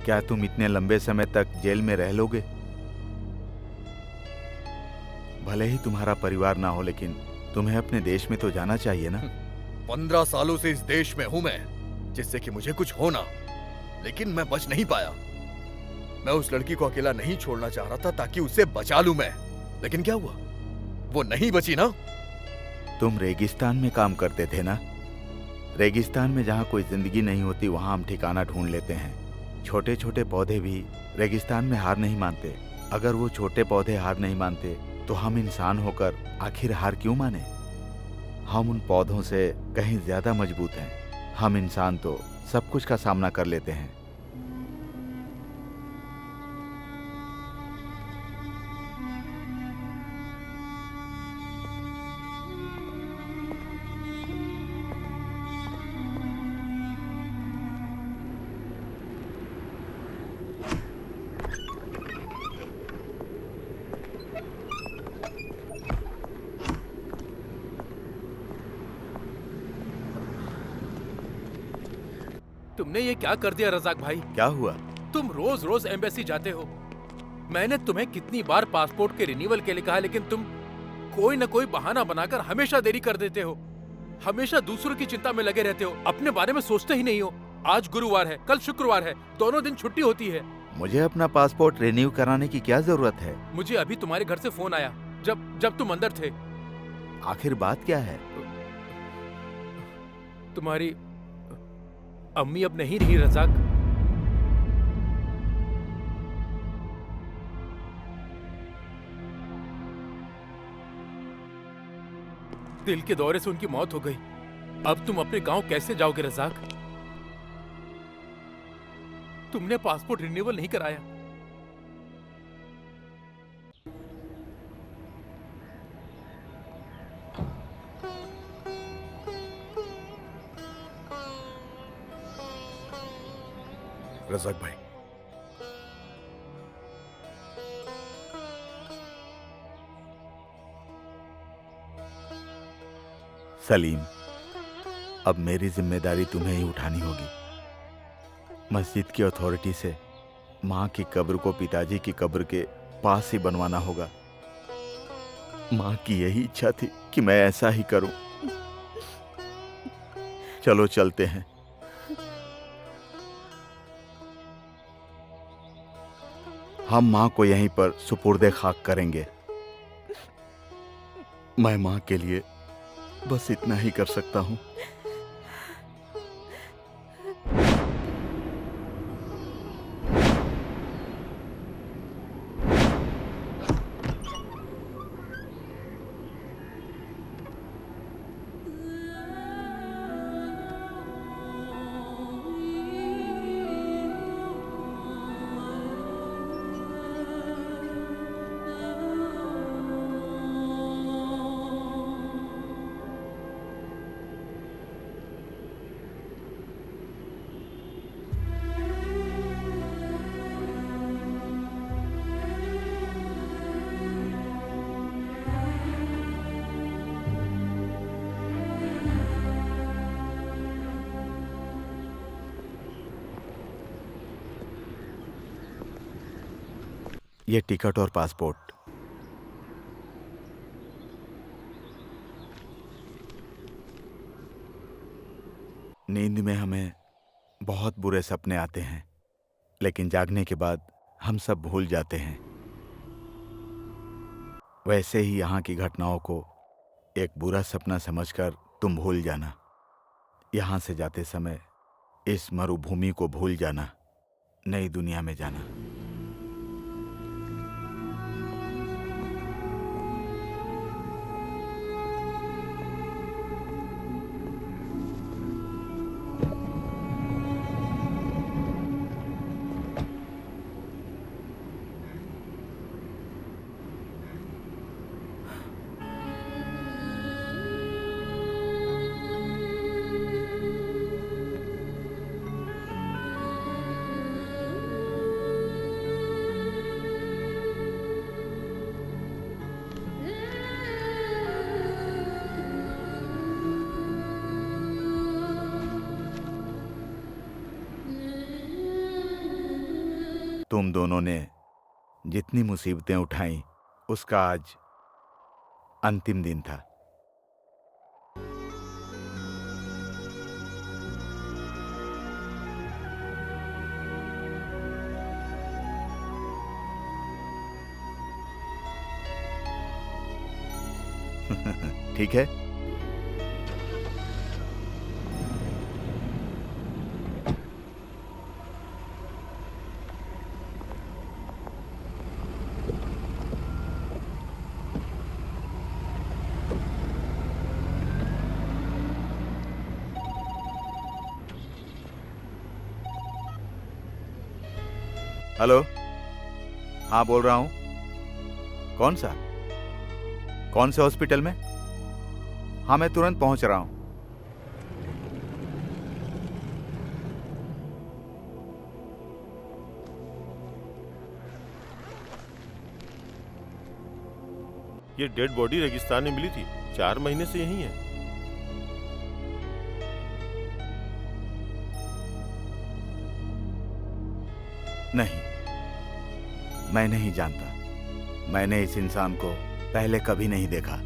क्या तुम इतने लंबे समय तक जेल में रह लोगे? भले ही तुम्हारा परिवार ना हो, लेकिन तुम्हें अपने देश में तो जाना चाहिए ना। 15 सालों से इस देश में हूं मैं, जिससे कि मुझे कुछ होना, लेकिन मैं बच नहीं पाया। मैं उस लड़की को अकेला नहीं छोड़ना चाह रहा था ताकि उसे बचा लूं मैं, लेकिन क्या हुआ? वो नहीं बची ना। तुम रेगिस्तान में काम करते थे ना। रेगिस्तान में जहाँ कोई जिंदगी नहीं होती वहाँ हम ठिकाना ढूंढ लेते हैं। छोटे छोटे पौधे भी रेगिस्तान में हार नहीं मानते। अगर वो छोटे पौधे हार नहीं मानते तो हम इंसान होकर आखिर हार क्यों माने? हम उन पौधों से कहीं ज्यादा मजबूत हैं। हम इंसान तो सब कुछ का सामना कर लेते हैं। तुमने ये क्या कर दिया रजाक भाई? क्या हुआ? तुम रोज रोज एम्बेसी जाते हो। मैंने तुम्हें कितनी बार पासपोर्ट के रिन्यूअल के लिए कहा, लेकिन तुम कोई न कोई बहाना बनाकर हमेशा देरी कर देते हो। हमेशा दूसरों की चिंता में लगे रहते हो, अपने बारे में सोचते ही नहीं हो। आज गुरुवार है, कल शुक्रवार है, दोनों दिन छुट्टी होती है। मुझे अपना पासपोर्ट रिन्यू कराने की क्या जरूरत है? मुझे अभी तुम्हारे घर से फोन आया जब तुम अंदर थे। आखिर बात क्या है? तुम्हारी अम्मी अब नहीं रही रजाक। दिल के दौरे से उनकी मौत हो गई। अब तुम अपने गांव कैसे जाओगे रजाक? तुमने पासपोर्ट रिन्यूअल नहीं कराया। रजाक भाई, सलीम, अब मेरी जिम्मेदारी तुम्हें ही उठानी होगी। मस्जिद की अथॉरिटी से माँ की कब्र को पिताजी की कब्र के पास ही बनवाना होगा। माँ की यही इच्छा थी कि मैं ऐसा ही करूं। चलो चलते हैं। हम माँ को यहीं पर सुपुर्दे खाक करेंगे। मैं माँ के लिए बस इतना ही कर सकता हूँ। ये टिकट और पासपोर्ट। नींद में हमें बहुत बुरे सपने आते हैं, लेकिन जागने के बाद हम सब भूल जाते हैं। वैसे ही यहाँ की घटनाओं को एक बुरा सपना समझकर तुम भूल जाना। यहाँ से जाते समय इस मरुभूमि को भूल जाना, नई दुनिया में जाना। तुम दोनों ने जितनी मुसीबतें उठाई, उसका आज अंतिम दिन था। ठीक है? हेलो, हाँ बोल रहा हूँ। कौन सा? कौन से हॉस्पिटल में? हाँ मैं तुरंत पहुंच रहा हूँ। ये डेड बॉडी रेगिस्तान में मिली थी, 4 महीने से यहीं है। नहीं, मैं नहीं जानता। मैंने इस इंसान को पहले कभी नहीं देखा।